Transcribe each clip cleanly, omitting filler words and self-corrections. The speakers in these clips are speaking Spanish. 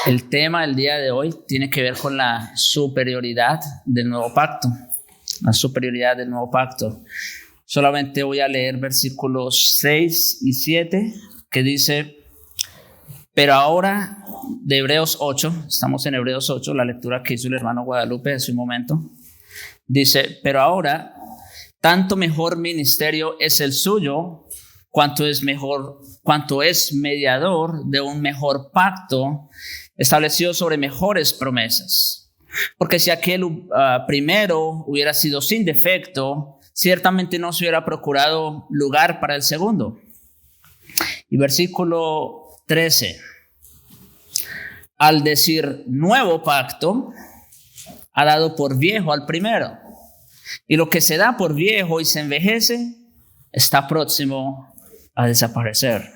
El tema del día de hoy tiene que ver con la superioridad del nuevo pacto. La superioridad del nuevo pacto. Solamente voy a leer versículos 6 y 7 que dice: pero ahora, de Hebreos 8, estamos en Hebreos 8, la lectura que hizo el hermano Guadalupe hace un momento, dice: pero ahora, tanto mejor ministerio es el suyo, cuanto es mediador de un mejor pacto, establecido sobre mejores promesas. Porque si aquel primero hubiera sido sin defecto, ciertamente no se hubiera procurado lugar para el segundo. Y versículo 13. Al decir nuevo pacto, ha dado por viejo al primero. Y lo que se da por viejo y se envejece, está próximo a desaparecer.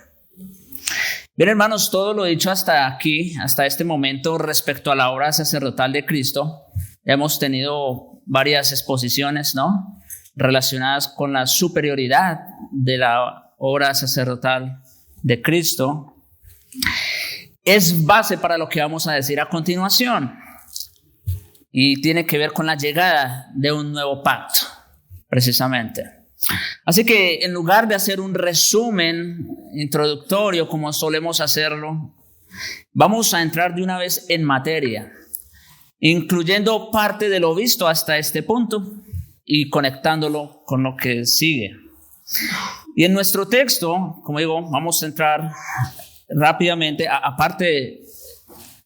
Bien, hermanos, todo lo dicho hasta aquí, hasta este momento, respecto a la obra sacerdotal de Cristo, hemos tenido varias exposiciones, ¿no?, relacionadas con la superioridad de la obra sacerdotal de Cristo. Es base para lo que vamos a decir a continuación, y tiene que ver con la llegada de un nuevo pacto, precisamente. Así que en lugar de hacer un resumen introductorio como solemos hacerlo, vamos a entrar de una vez en materia, incluyendo parte de lo visto hasta este punto y conectándolo con lo que sigue. Y en nuestro texto, como digo, vamos a entrar rápidamente. Aparte,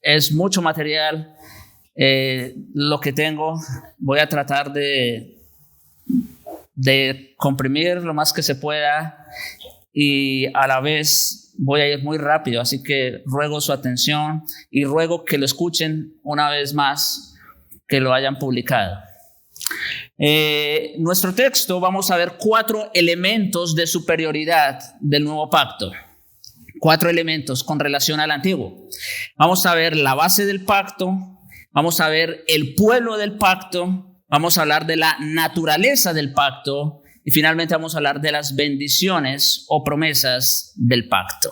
es mucho material lo que tengo. Voy a tratar de comprimir lo más que se pueda y a la vez voy a ir muy rápido, así que ruego su atención y ruego que lo escuchen una vez más, que lo hayan publicado. Nuestro texto, vamos a ver 4 elementos de superioridad del nuevo pacto. 4 elementos con relación al antiguo. Vamos a ver la base del pacto, vamos a ver el pueblo del pacto, vamos a hablar de la naturaleza del pacto y finalmente vamos a hablar de las bendiciones o promesas del pacto.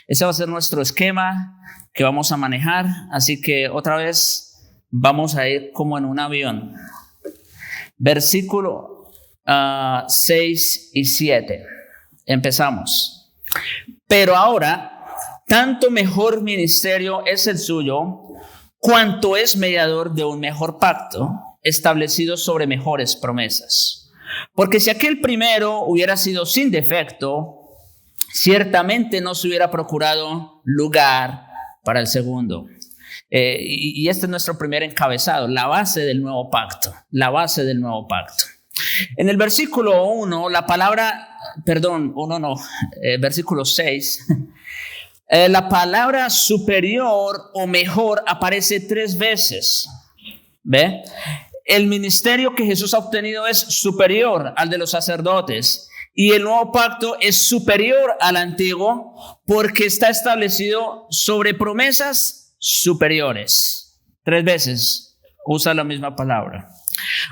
Ese va a ser nuestro esquema que vamos a manejar, así que otra vez vamos a ir como en un avión. Versículo 6 y 7. Empezamos. Pero ahora, tanto mejor ministerio es el suyo, cuanto es mediador de un mejor pacto, establecido sobre mejores promesas. Porque si aquel primero hubiera sido sin defecto, ciertamente no se hubiera procurado lugar para el segundo. Y este es nuestro primer encabezado, la base del nuevo pacto, la base del nuevo pacto. En el versículo 1, versículo 6, la palabra superior o mejor aparece 3 veces. ¿Ve? El ministerio que Jesús ha obtenido es superior al de los sacerdotes y el nuevo pacto es superior al antiguo porque está establecido sobre promesas superiores. 3 veces usa la misma palabra.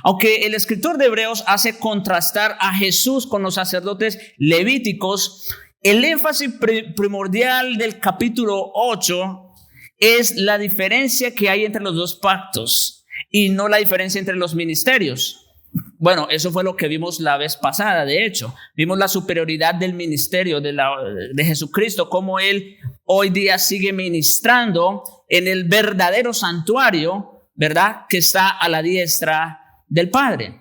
Aunque el escritor de Hebreos hace contrastar a Jesús con los sacerdotes levíticos, el énfasis primordial del capítulo 8 es la diferencia que hay entre los 2 pactos y no la diferencia entre los ministerios. Bueno, eso fue lo que vimos la vez pasada. De hecho, vimos la superioridad del ministerio de Jesucristo, cómo Él hoy día sigue ministrando en el verdadero santuario, ¿verdad?, que está a la diestra del Padre.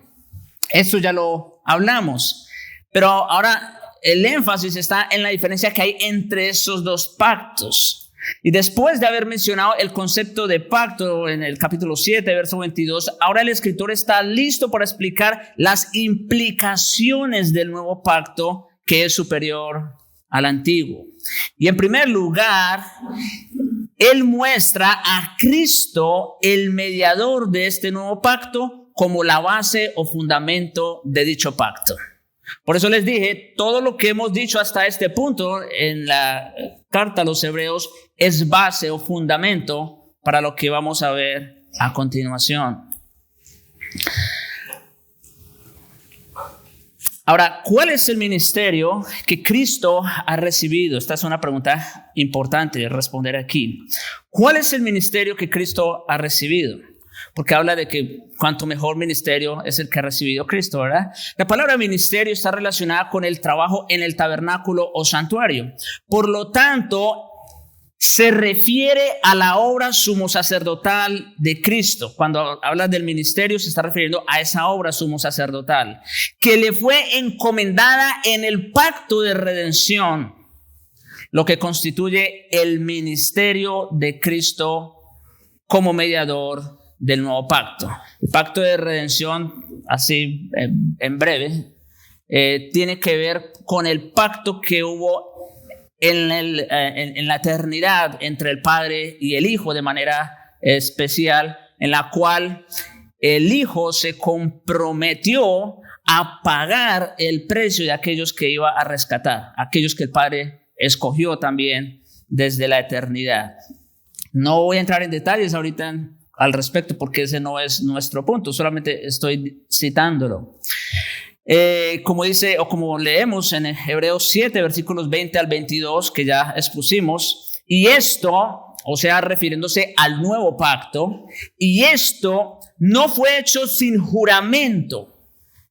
Esto ya lo hablamos. Pero ahora el énfasis está en la diferencia que hay entre esos 2 pactos. Y después de haber mencionado el concepto de pacto en el capítulo 7, verso 22, ahora el escritor está listo para explicar las implicaciones del nuevo pacto que es superior al antiguo. Y en primer lugar, él muestra a Cristo, el mediador de este nuevo pacto, como la base o fundamento de dicho pacto. Por eso les dije, todo lo que hemos dicho hasta este punto en la carta a los Hebreos es base o fundamento para lo que vamos a ver a continuación. Ahora, ¿cuál es el ministerio que Cristo ha recibido? Esta es una pregunta importante de responder aquí. ¿Cuál es el ministerio que Cristo ha recibido? Porque habla de que cuanto mejor ministerio es el que ha recibido Cristo, ¿verdad? La palabra ministerio está relacionada con el trabajo en el tabernáculo o santuario. Por lo tanto, se refiere a la obra sumo sacerdotal de Cristo. Cuando habla del ministerio, se está refiriendo a esa obra sumo sacerdotal que le fue encomendada en el pacto de redención, lo que constituye el ministerio de Cristo como mediador del nuevo pacto. El pacto de redención, así en breve, tiene que ver con el pacto que hubo en la eternidad entre el Padre y el Hijo de manera especial, en la cual el Hijo se comprometió a pagar el precio de aquellos que iba a rescatar, aquellos que el Padre escogió también desde la eternidad. No voy a entrar en detalles ahorita al respecto porque ese no es nuestro punto, solamente estoy citándolo. Como dice o como leemos en Hebreos 7, versículos 20 al 22, que ya expusimos, y esto, o sea, refiriéndose al nuevo pacto, y esto no fue hecho sin juramento,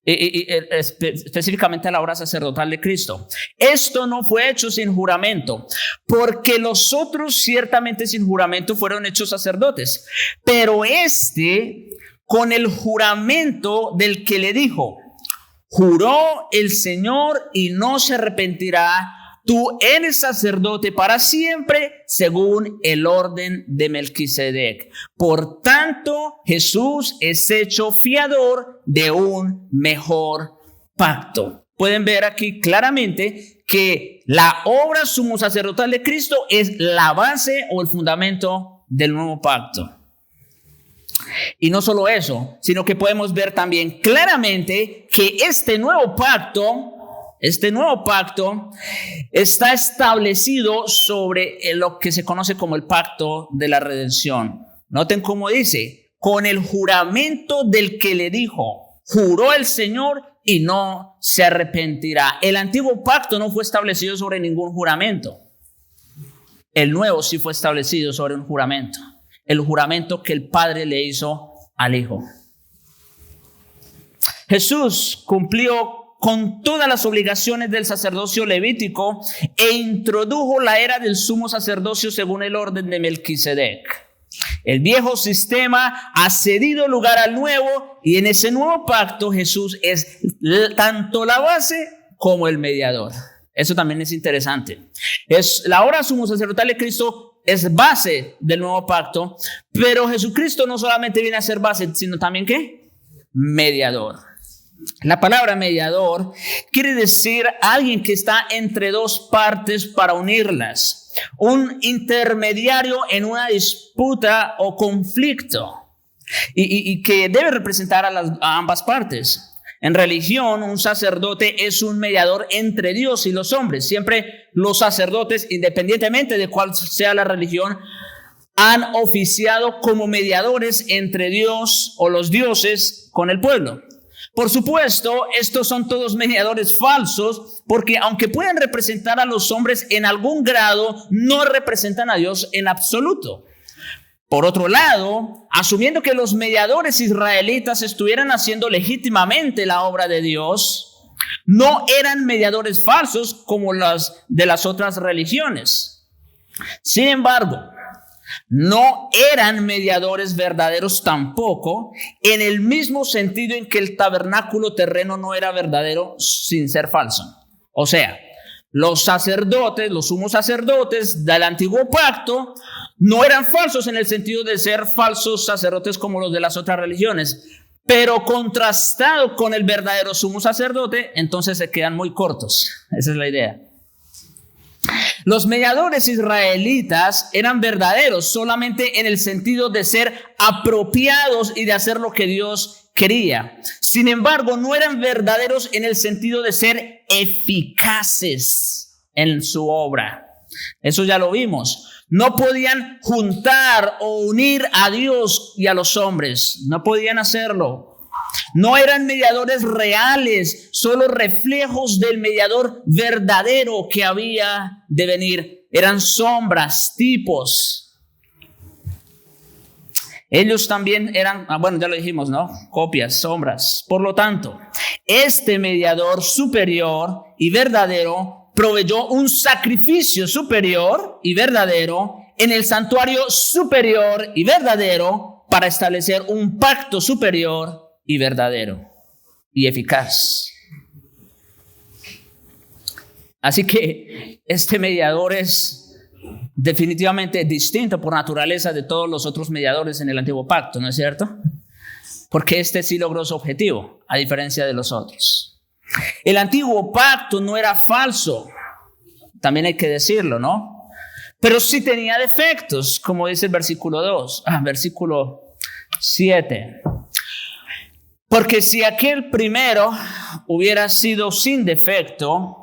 específicamente a la obra sacerdotal de Cristo. Esto no fue hecho sin juramento, porque los otros ciertamente sin juramento fueron hechos sacerdotes, pero con el juramento del que le dijo: juró el Señor y no se arrepentirá, tú eres sacerdote para siempre según el orden de Melquisedec. Por tanto, Jesús es hecho fiador de un mejor pacto. Pueden ver aquí claramente que la obra sumo sacerdotal de Cristo es la base o el fundamento del nuevo pacto. Y no solo eso, sino que podemos ver también claramente que este nuevo pacto está establecido sobre lo que se conoce como el pacto de la redención. Noten cómo dice: con el juramento del que le dijo, juró el Señor y no se arrepentirá. El antiguo pacto no fue establecido sobre ningún juramento. El nuevo sí fue establecido sobre un juramento. El juramento que el Padre le hizo al Hijo. Jesús cumplió con todas las obligaciones del sacerdocio levítico e introdujo la era del sumo sacerdocio según el orden de Melquisedec. El viejo sistema ha cedido lugar al nuevo, y en ese nuevo pacto Jesús es tanto la base como el mediador. Eso también es interesante. La obra sumo sacerdotal de Cristo es base del nuevo pacto, pero Jesucristo no solamente viene a ser base, sino también ¿qué? Mediador. La palabra mediador quiere decir alguien que está entre dos partes para unirlas, un intermediario en una disputa o conflicto, y que debe representar a ambas partes. En religión, un sacerdote es un mediador entre Dios y los hombres. Siempre los sacerdotes, independientemente de cuál sea la religión, han oficiado como mediadores entre Dios o los dioses con el pueblo. Por supuesto, estos son todos mediadores falsos, porque aunque pueden representar a los hombres en algún grado, no representan a Dios en absoluto. Por otro lado, asumiendo que los mediadores israelitas estuvieran haciendo legítimamente la obra de Dios, no eran mediadores falsos como las de las otras religiones. Sin embargo, no eran mediadores verdaderos tampoco, en el mismo sentido en que el tabernáculo terreno no era verdadero sin ser falso. O sea, los sacerdotes, los sumos sacerdotes del antiguo pacto no eran falsos en el sentido de ser falsos sacerdotes como los de las otras religiones, pero contrastado con el verdadero sumo sacerdote, entonces se quedan muy cortos. Esa es la idea. Los mediadores israelitas eran verdaderos solamente en el sentido de ser apropiados y de hacer lo que Dios quería. Sin embargo, no eran verdaderos en el sentido de ser eficaces en su obra. Eso ya lo vimos. No podían juntar o unir a Dios y a los hombres. No podían hacerlo. No eran mediadores reales, solo reflejos del mediador verdadero que había de venir. Eran sombras, tipos. Ellos también eran, bueno, ya lo dijimos, ¿no? Copias, sombras. Por lo tanto, este mediador superior y verdadero proveyó un sacrificio superior y verdadero en el santuario superior y verdadero para establecer un pacto superior y verdadero y eficaz. Así que este mediador es definitivamente distinto por naturaleza de todos los otros mediadores en el antiguo pacto, ¿no es cierto? Porque este sí logró su objetivo, a diferencia de los otros. El antiguo pacto no era falso, también hay que decirlo, ¿no? Pero sí tenía defectos, como dice el versículo 7. Porque si aquel primero hubiera sido sin defecto,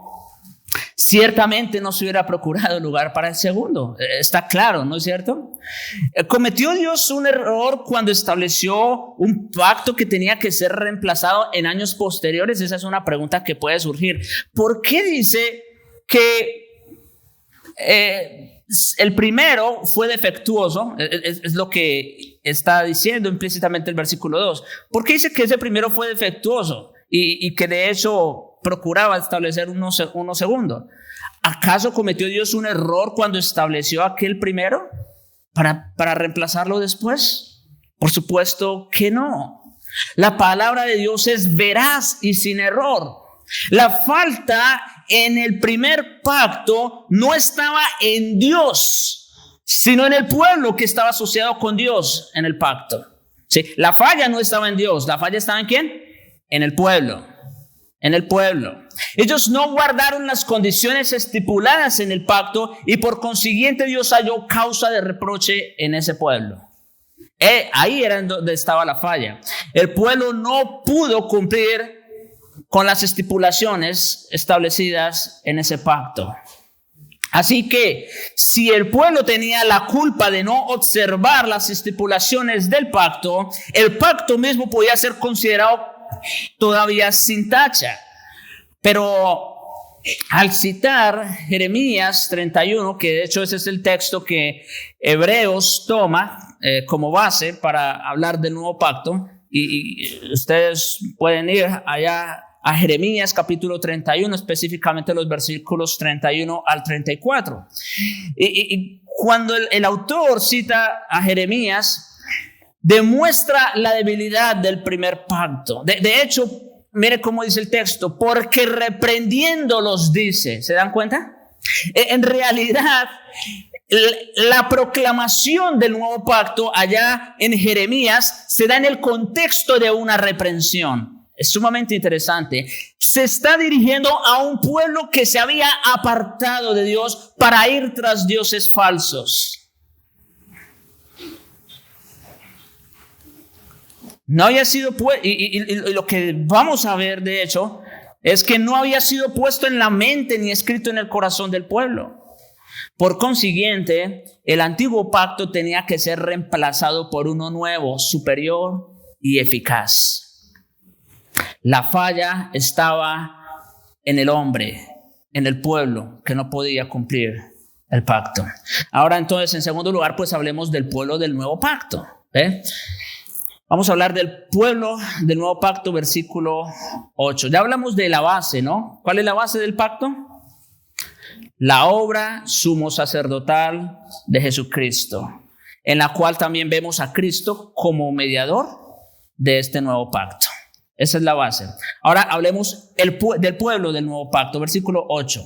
ciertamente no se hubiera procurado lugar para el segundo. Está claro, ¿no es cierto? ¿Cometió Dios un error cuando estableció un pacto que tenía que ser reemplazado en años posteriores? Esa es una pregunta que puede surgir. ¿Por qué dice que el primero fue defectuoso? Es lo que está diciendo implícitamente el versículo 2. ¿Por qué dice que ese primero fue defectuoso y que de hecho procuraba establecer uno segundo? ¿Acaso cometió Dios un error cuando estableció aquel primero para reemplazarlo después? Por supuesto que no. La palabra de Dios es veraz y sin error. La falta en el primer pacto no estaba en Dios, sino en el pueblo que estaba asociado con Dios en el pacto. ¿Sí? La falla no estaba en Dios, la falla estaba en ¿quién? En el pueblo. En el pueblo. Ellos no guardaron las condiciones estipuladas en el pacto y por consiguiente Dios halló causa de reproche en ese pueblo. Ahí era donde estaba la falla. El pueblo no pudo cumplir con las estipulaciones establecidas en ese pacto. Así que si el pueblo tenía la culpa de no observar las estipulaciones del pacto, el pacto mismo podía ser considerado todavía sin tacha. Pero al citar Jeremías 31, que de hecho ese es el texto que Hebreos toma como base para hablar del nuevo pacto, y ustedes pueden ir allá a Jeremías capítulo 31, específicamente los versículos 31 al 34. Y cuando el autor cita a Jeremías, demuestra la debilidad del primer pacto. De hecho, mire cómo dice el texto, porque reprendiéndolos dice, ¿se dan cuenta? En realidad, la proclamación del nuevo pacto allá en Jeremías se da en el contexto de una reprensión. Es sumamente interesante. Se está dirigiendo a un pueblo que se había apartado de Dios para ir tras dioses falsos. No había sido y lo que vamos a ver, de hecho, es que no había sido puesto en la mente ni escrito en el corazón del pueblo. Por consiguiente, el antiguo pacto tenía que ser reemplazado por uno nuevo, superior y eficaz. La falla estaba en el hombre, en el pueblo, que no podía cumplir el pacto. Ahora entonces, en segundo lugar, pues hablemos del pueblo del nuevo pacto. Vamos a hablar del pueblo del nuevo pacto, versículo 8. Ya hablamos de la base, ¿no? ¿Cuál es la base del pacto? La obra sumo sacerdotal de Jesucristo, en la cual también vemos a Cristo como mediador de este nuevo pacto. Esa es la base. Ahora hablemos del pueblo del nuevo pacto, versículo 8.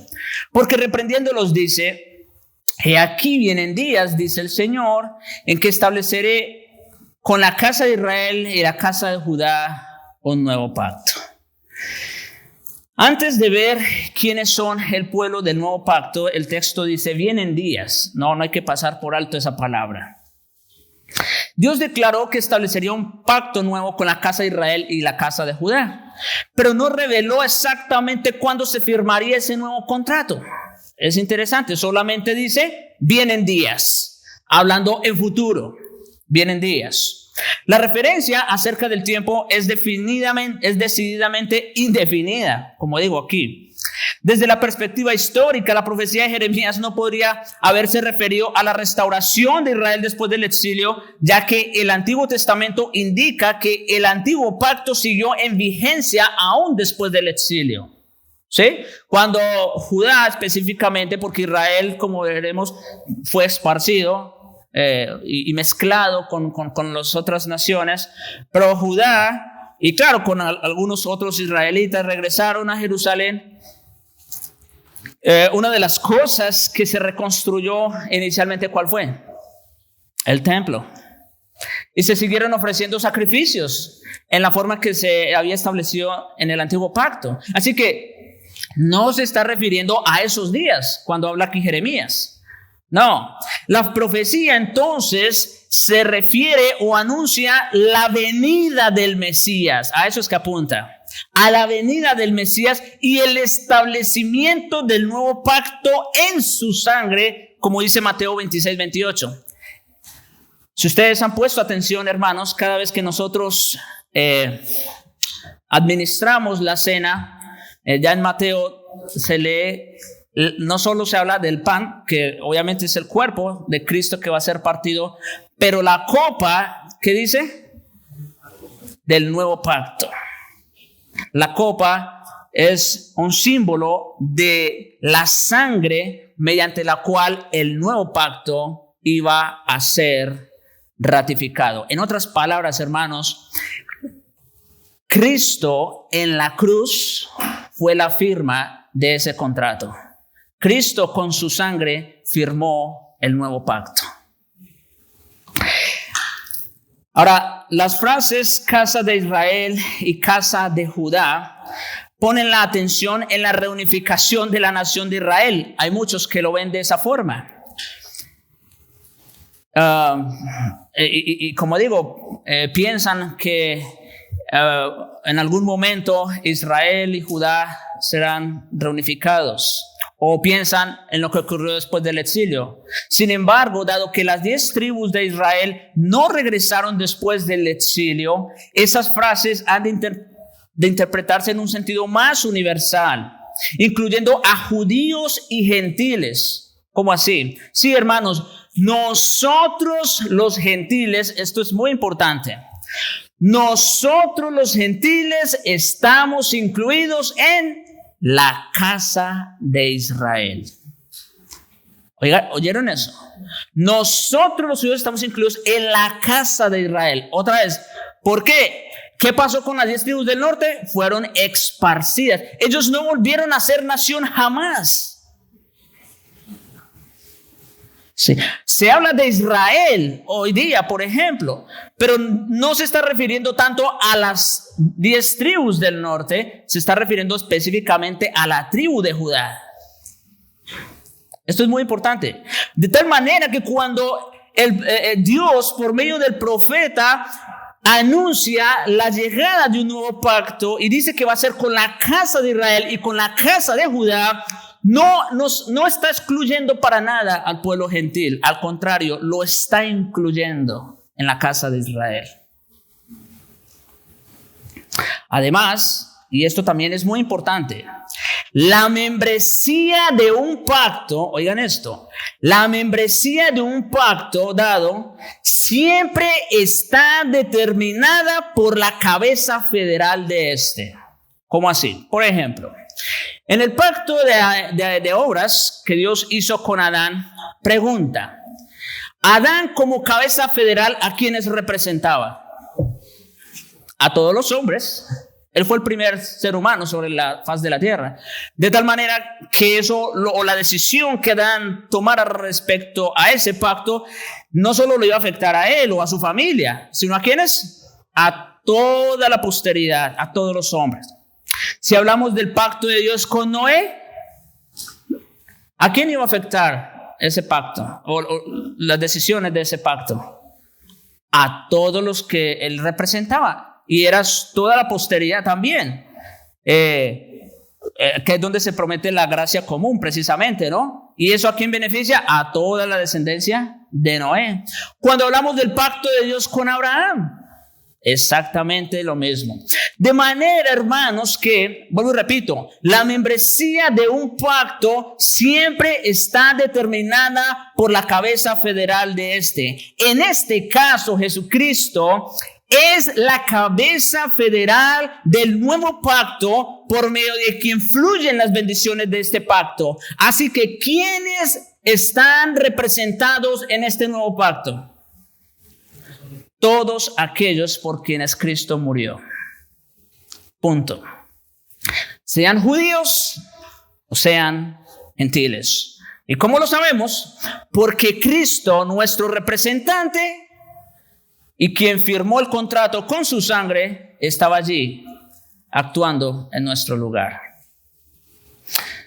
Porque reprendiéndolos dice, he aquí vienen días, dice el Señor, en que estableceré con la casa de Israel y la casa de Judá un nuevo pacto. Antes de ver quiénes son el pueblo del nuevo pacto, el texto dice, vienen días. No hay que pasar por alto esa palabra. Dios declaró que establecería un pacto nuevo con la casa de Israel y la casa de Judá, pero no reveló exactamente cuándo se firmaría ese nuevo contrato. Es interesante, solamente dice, vienen días, hablando en futuro, vienen días. La referencia acerca del tiempo es decididamente indefinida, como digo aquí. Desde la perspectiva histórica, la profecía de Jeremías no podría haberse referido a la restauración de Israel después del exilio, ya que el Antiguo Testamento indica que el antiguo pacto siguió en vigencia aún después del exilio. ¿Sí? Cuando Judá específicamente, porque Israel, como veremos, fue esparcido y mezclado con las otras naciones, pero Judá, y claro, con algunos otros israelitas regresaron a Jerusalén. Una de las cosas que se reconstruyó inicialmente, ¿cuál fue? El templo. Y se siguieron ofreciendo sacrificios en la forma que se había establecido en el antiguo pacto. Así que no se está refiriendo a esos días cuando habla aquí Jeremías. No, la profecía entonces se refiere o anuncia la venida del Mesías. A eso es que apunta. A la venida del Mesías y el establecimiento del nuevo pacto en su sangre, como dice Mateo 26-28. Si ustedes han puesto atención, hermanos, cada vez que nosotros administramos la cena, ya en Mateo se lee, no solo se habla del pan, que obviamente es el cuerpo de Cristo que va a ser partido, pero la copa, ¿qué dice? Del nuevo pacto. La copa es un símbolo de la sangre mediante la cual el nuevo pacto iba a ser ratificado. En otras palabras, hermanos, Cristo en la cruz fue la firma de ese contrato. Cristo con su sangre firmó el nuevo pacto. Ahora, las frases casa de Israel y casa de Judá ponen la atención en la reunificación de la nación de Israel. Hay muchos que lo ven de esa forma. Y como digo, piensan que en algún momento Israel y Judá serán reunificados. O piensan en lo que ocurrió después del exilio. Sin embargo, dado que las 10 tribus de Israel no regresaron después del exilio, esas frases han de interpretarse en un sentido más universal, incluyendo a judíos y gentiles. ¿Cómo así? Sí, hermanos, nosotros los gentiles, esto es muy importante, nosotros los gentiles estamos incluidos en la casa de Israel. Oiga, ¿oyeron eso? Nosotros los judíos estamos incluidos en la casa de Israel. Otra vez, ¿por qué? ¿Qué pasó con las 10 tribus del norte? Fueron esparcidas. Ellos no volvieron a ser nación jamás. Sí. Se habla de Israel hoy día, por ejemplo, pero no se está refiriendo tanto a las 10 tribus del norte, se está refiriendo específicamente a la tribu de Judá. Esto es muy importante. De tal manera que cuando Dios, por medio del profeta, anuncia la llegada de un nuevo pacto y dice que va a ser con la casa de Israel y con la casa de Judá, no está excluyendo para nada al pueblo gentil. Al contrario, lo está incluyendo en la casa de Israel. Además, y esto también es muy importante, la membresía de un pacto, oigan esto, la membresía de un pacto dado siempre está determinada por la cabeza federal de este. ¿Cómo así? Por ejemplo, en el pacto de obras que Dios hizo con Adán, pregunta, Adán como cabeza federal, ¿a quiénes representaba? A todos los hombres. Él fue el primer ser humano sobre la faz de la tierra. De tal manera que la decisión que Adán tomara respecto a ese pacto, no solo le iba a afectar a él o a su familia, sino ¿a quiénes? A toda la posteridad, a todos los hombres. Si hablamos del pacto de Dios con Noé, ¿a quién iba a afectar ese pacto o las decisiones de ese pacto? A todos los que él representaba, y era toda la posteridad también, que es donde se promete la gracia común precisamente, ¿no? ¿Y eso a quién beneficia? A toda la descendencia de Noé. Cuando hablamos del pacto de Dios con Abraham, exactamente lo mismo. De manera, hermanos, que, vuelvo y repito, la membresía de un pacto siempre está determinada por la cabeza federal de este. En este caso, Jesucristo es la cabeza federal del nuevo pacto por medio de quien fluyen las bendiciones de este pacto. Así que, ¿quiénes están representados en este nuevo pacto? Todos aquellos por quienes Cristo murió. Punto. Sean judíos o sean gentiles. ¿Y cómo lo sabemos? Porque Cristo, nuestro representante y quien firmó el contrato con su sangre, estaba allí actuando en nuestro lugar.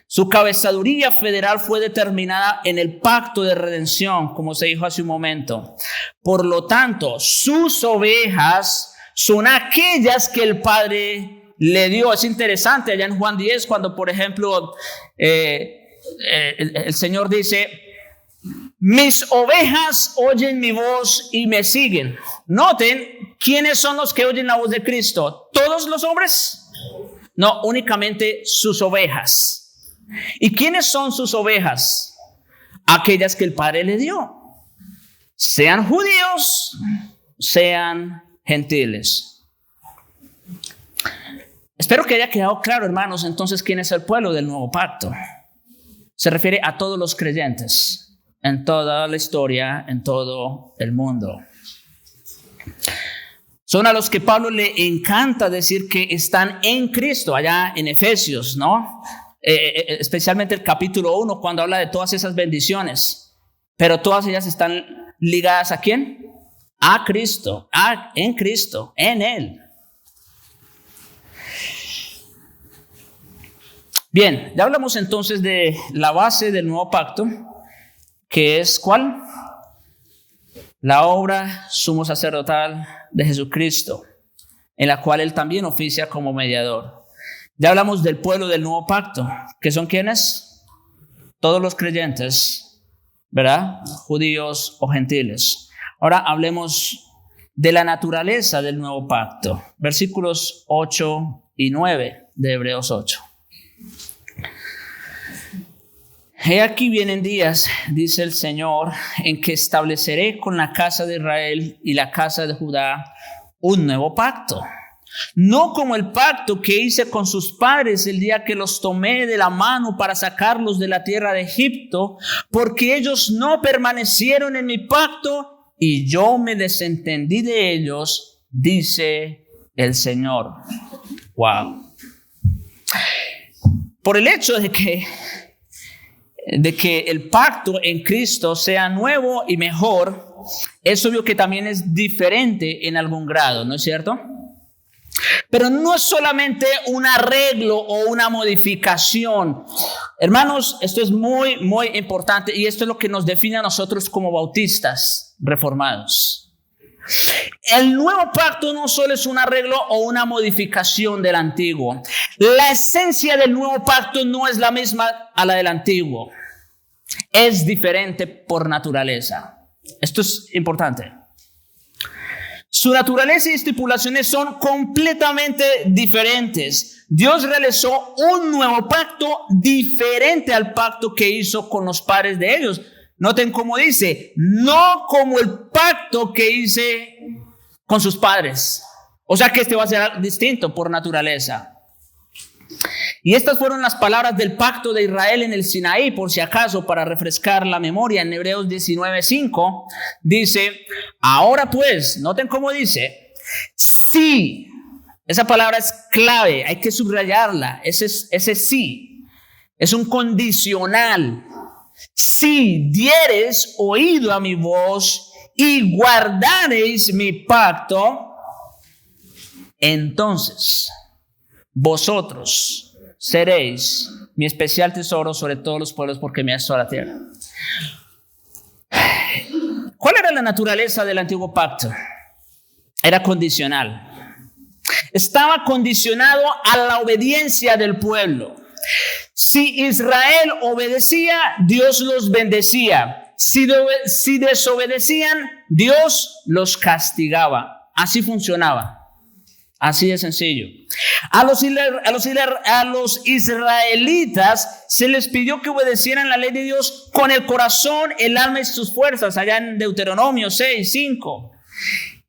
Su cabezaduría federal fue determinada en el pacto de redención, como se dijo hace un momento. Por lo tanto, sus ovejas son aquellas que el Padre le dio. Es interesante allá en Juan 10, cuando, por ejemplo, el Señor dice: mis ovejas oyen mi voz y me siguen. Noten, ¿quiénes son los que oyen la voz de Cristo? ¿Todos los hombres? No, únicamente sus ovejas. ¿Y quiénes son sus ovejas? Aquellas que el Padre le dio. Sean judíos, sean gentiles. Espero que haya quedado claro, hermanos, entonces, quién es el pueblo del nuevo pacto. Se refiere a todos los creyentes, en toda la historia, en todo el mundo. Son a los que Pablo le encanta decir que están en Cristo, allá en Efesios, ¿no? Especialmente el capítulo 1, cuando habla de todas esas bendiciones. Pero todas ellas están ligadas ¿a quién? A Cristo, en Cristo, en Él. Bien, ya hablamos entonces de la base del nuevo pacto, que es ¿cuál? La obra sumo sacerdotal de Jesucristo, en la cual Él también oficia como mediador. Ya hablamos del pueblo del nuevo pacto, que son ¿quiénes? Todos los creyentes, ¿verdad? Judíos o gentiles. Ahora hablemos de la naturaleza del nuevo pacto. Versículos 8 y 9 de Hebreos 8. He aquí vienen días, dice el Señor, en que estableceré con la casa de Israel y la casa de Judá un nuevo pacto. No como el pacto que hice con sus padres el día que los tomé de la mano para sacarlos de la tierra de Egipto, porque ellos no permanecieron en mi pacto y yo me desentendí de ellos, dice el Señor. Wow. Por el hecho de que el pacto en Cristo sea nuevo y mejor, es obvio que también es diferente en algún grado, ¿no es cierto? Pero no es solamente un arreglo o una modificación. Hermanos, esto es muy, muy importante y esto es lo que nos define a nosotros como bautistas reformados. El nuevo pacto no solo es un arreglo o una modificación del antiguo. La esencia del nuevo pacto no es la misma a la del antiguo. Es diferente por naturaleza. Esto es importante. Su naturaleza y estipulaciones son completamente diferentes. Dios realizó un nuevo pacto diferente al pacto que hizo con los padres de ellos. Noten cómo dice, no como el pacto que hice con sus padres. O sea que este va a ser distinto por naturaleza. Y estas fueron las palabras del pacto de Israel en el Sinaí, por si acaso, para refrescar la memoria. En Hebreos 19:5 dice, ahora pues, noten cómo dice, sí, esa palabra es clave, hay que subrayarla, ese sí, es un condicional. Si diereis oído a mi voz y guardareis mi pacto, entonces vosotros seréis mi especial tesoro sobre todos los pueblos, porque me has dado la tierra. ¿Cuál era la naturaleza del antiguo pacto? Era condicional. Estaba condicionado a la obediencia del pueblo. Si Israel obedecía, Dios los bendecía. Si desobedecían, Dios los castigaba. Así funcionaba. Así de sencillo. A los israelitas se les pidió que obedecieran la ley de Dios con el corazón, el alma y sus fuerzas, allá en Deuteronomio 6:5.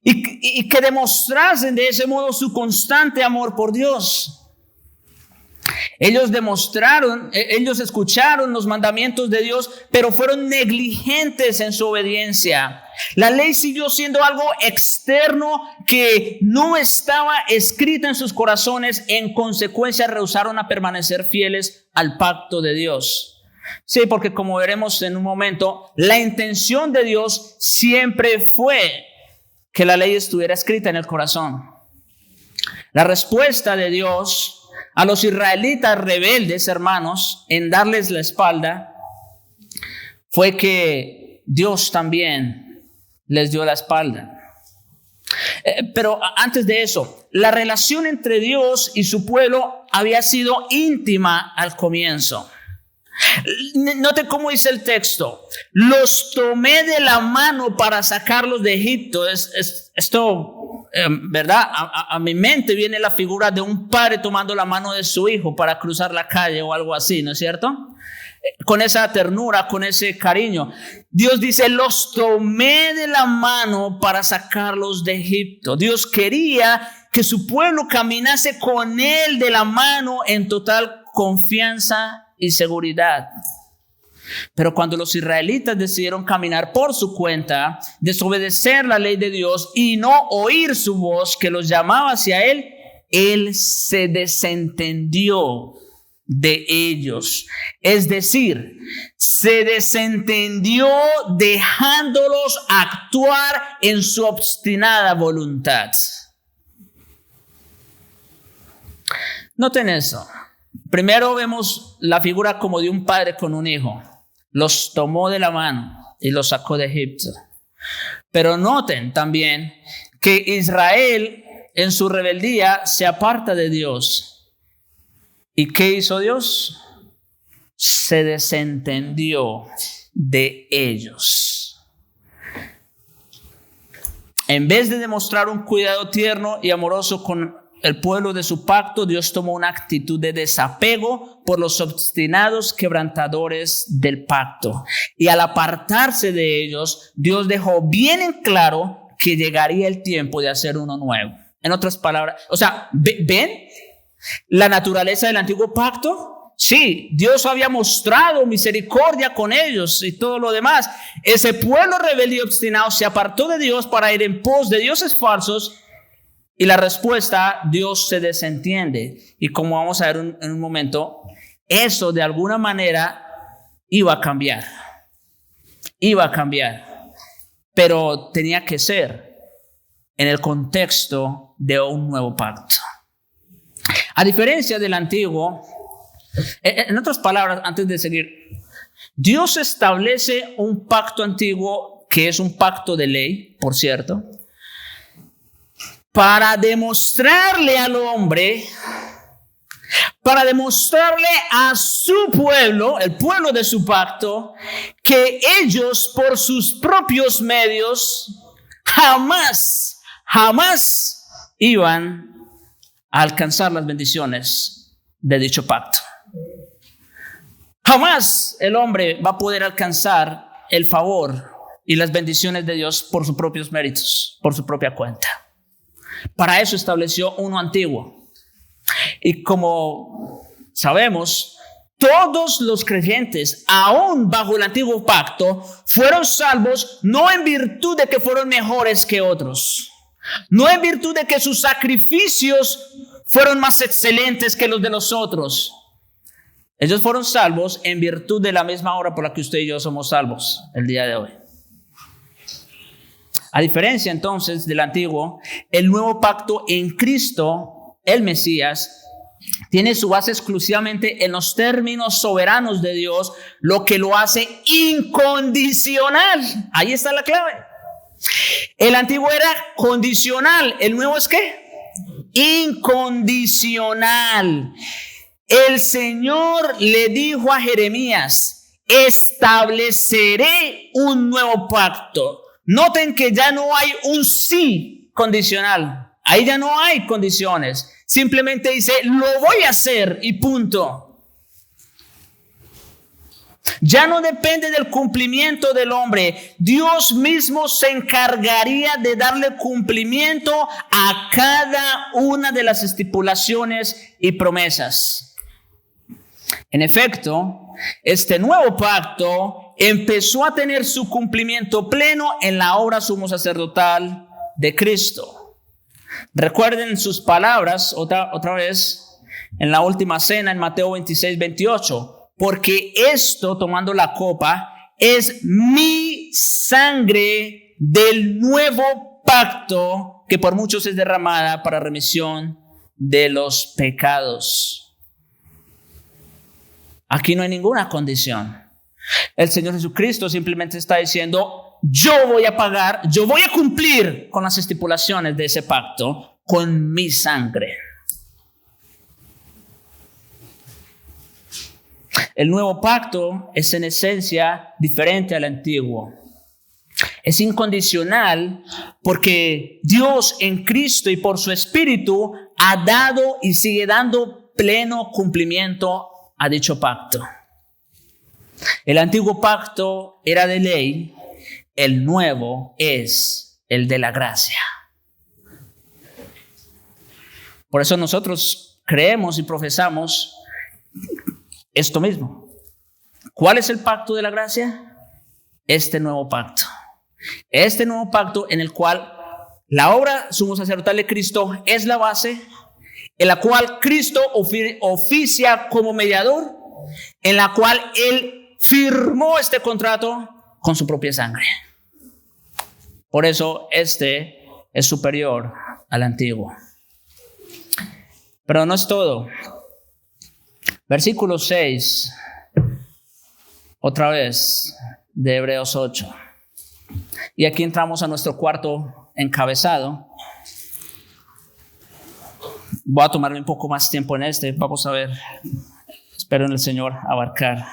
Y que demostrasen de ese modo su constante amor por Dios. Ellos escucharon los mandamientos de Dios, pero fueron negligentes en su obediencia. La ley siguió siendo algo externo que no estaba escrita en sus corazones. En consecuencia, rehusaron a permanecer fieles al pacto de Dios. Sí, porque como veremos en un momento, la intención de Dios siempre fue que la ley estuviera escrita en el corazón. La respuesta de Dios a los israelitas rebeldes, hermanos, en darles la espalda, fue que Dios también les dio la espalda. Pero antes de eso, la relación entre Dios y su pueblo había sido íntima al comienzo. Note cómo dice el texto: los tomé de la mano para sacarlos de Egipto. Esto, ¿verdad? A mi mente viene la figura de un padre tomando la mano de su hijo para cruzar la calle o algo así, ¿no es cierto? Con esa ternura, con ese cariño. Dios dice: los tomé de la mano para sacarlos de Egipto. Dios quería que su pueblo caminase con él de la mano en total confianza y seguridad. Pero cuando los israelitas decidieron caminar por su cuenta, desobedecer la ley de Dios y no oír su voz que los llamaba hacia él, él se desentendió de ellos. Es decir, se desentendió dejándolos actuar en su obstinada voluntad. Noten eso. Primero vemos la figura como de un padre con un hijo. Los tomó de la mano y los sacó de Egipto. Pero noten también que Israel en su rebeldía se aparta de Dios. ¿Y qué hizo Dios? Se desentendió de ellos. En vez de demostrar un cuidado tierno y amoroso con el pueblo de su pacto, Dios tomó una actitud de desapego por los obstinados quebrantadores del pacto. Y al apartarse de ellos, Dios dejó bien en claro que llegaría el tiempo de hacer uno nuevo. En otras palabras, ¿ven la naturaleza del antiguo pacto? Sí, Dios había mostrado misericordia con ellos y todo lo demás. Ese pueblo rebelde y obstinado se apartó de Dios para ir en pos de dioses falsos. Y la respuesta: Dios se desentiende. Y como vamos a ver en un momento, eso de alguna manera iba a cambiar. Iba a cambiar. Pero tenía que ser en el contexto de un nuevo pacto. A diferencia del antiguo, en otras palabras, antes de seguir, Dios establece un pacto antiguo que es un pacto de ley, por cierto, para demostrarle al hombre, para demostrarle a su pueblo, el pueblo de su pacto, que ellos por sus propios medios jamás iban a alcanzar las bendiciones de dicho pacto. Jamás el hombre va a poder alcanzar el favor y las bendiciones de Dios por sus propios méritos, por su propia cuenta. Para eso estableció uno antiguo. Y como sabemos, todos los creyentes, aún bajo el antiguo pacto, fueron salvos no en virtud de que fueron mejores que otros, no en virtud de que sus sacrificios fueron más excelentes que los de los otros. Ellos fueron salvos en virtud de la misma obra por la que usted y yo somos salvos el día de hoy. A diferencia entonces del antiguo, el nuevo pacto en Cristo, el Mesías, tiene su base exclusivamente en los términos soberanos de Dios, lo que lo hace incondicional. Ahí está la clave. El antiguo era condicional, el nuevo es ¿qué? Incondicional. El Señor le dijo a Jeremías: estableceré un nuevo pacto. Noten que ya no hay un sí condicional. Ahí ya no hay condiciones. Simplemente dice, lo voy a hacer y punto. Ya no depende del cumplimiento del hombre. Dios mismo se encargaría de darle cumplimiento a cada una de las estipulaciones y promesas. En efecto, este nuevo pacto empezó a tener su cumplimiento pleno en la obra sumo sacerdotal de Cristo. Recuerden sus palabras otra vez en la última cena en Mateo 26-28. Porque esto, tomando la copa, es mi sangre del nuevo pacto que por muchos es derramada para remisión de los pecados. Aquí no hay ninguna condición. El Señor Jesucristo simplemente está diciendo, yo voy a pagar, yo voy a cumplir con las estipulaciones de ese pacto con mi sangre. El nuevo pacto es en esencia diferente al antiguo. Es incondicional porque Dios en Cristo y por su Espíritu ha dado y sigue dando pleno cumplimiento a dicho pacto. El antiguo pacto era de ley, el nuevo es el de la gracia. Por eso nosotros creemos y profesamos esto mismo. ¿Cuál es el pacto de la gracia? Este nuevo pacto. Este nuevo pacto en el cual la obra sumo sacerdotal de Cristo es la base, en la cual Cristo oficia como mediador, en la cual Él firmó este contrato con su propia sangre. Por eso este es superior al antiguo. Pero no es todo. Versículo 6, otra vez, de Hebreos 8. Y aquí entramos a nuestro cuarto encabezado. Voy a tomarme un poco más tiempo en este. Vamos a ver. Espero en el Señor abarcar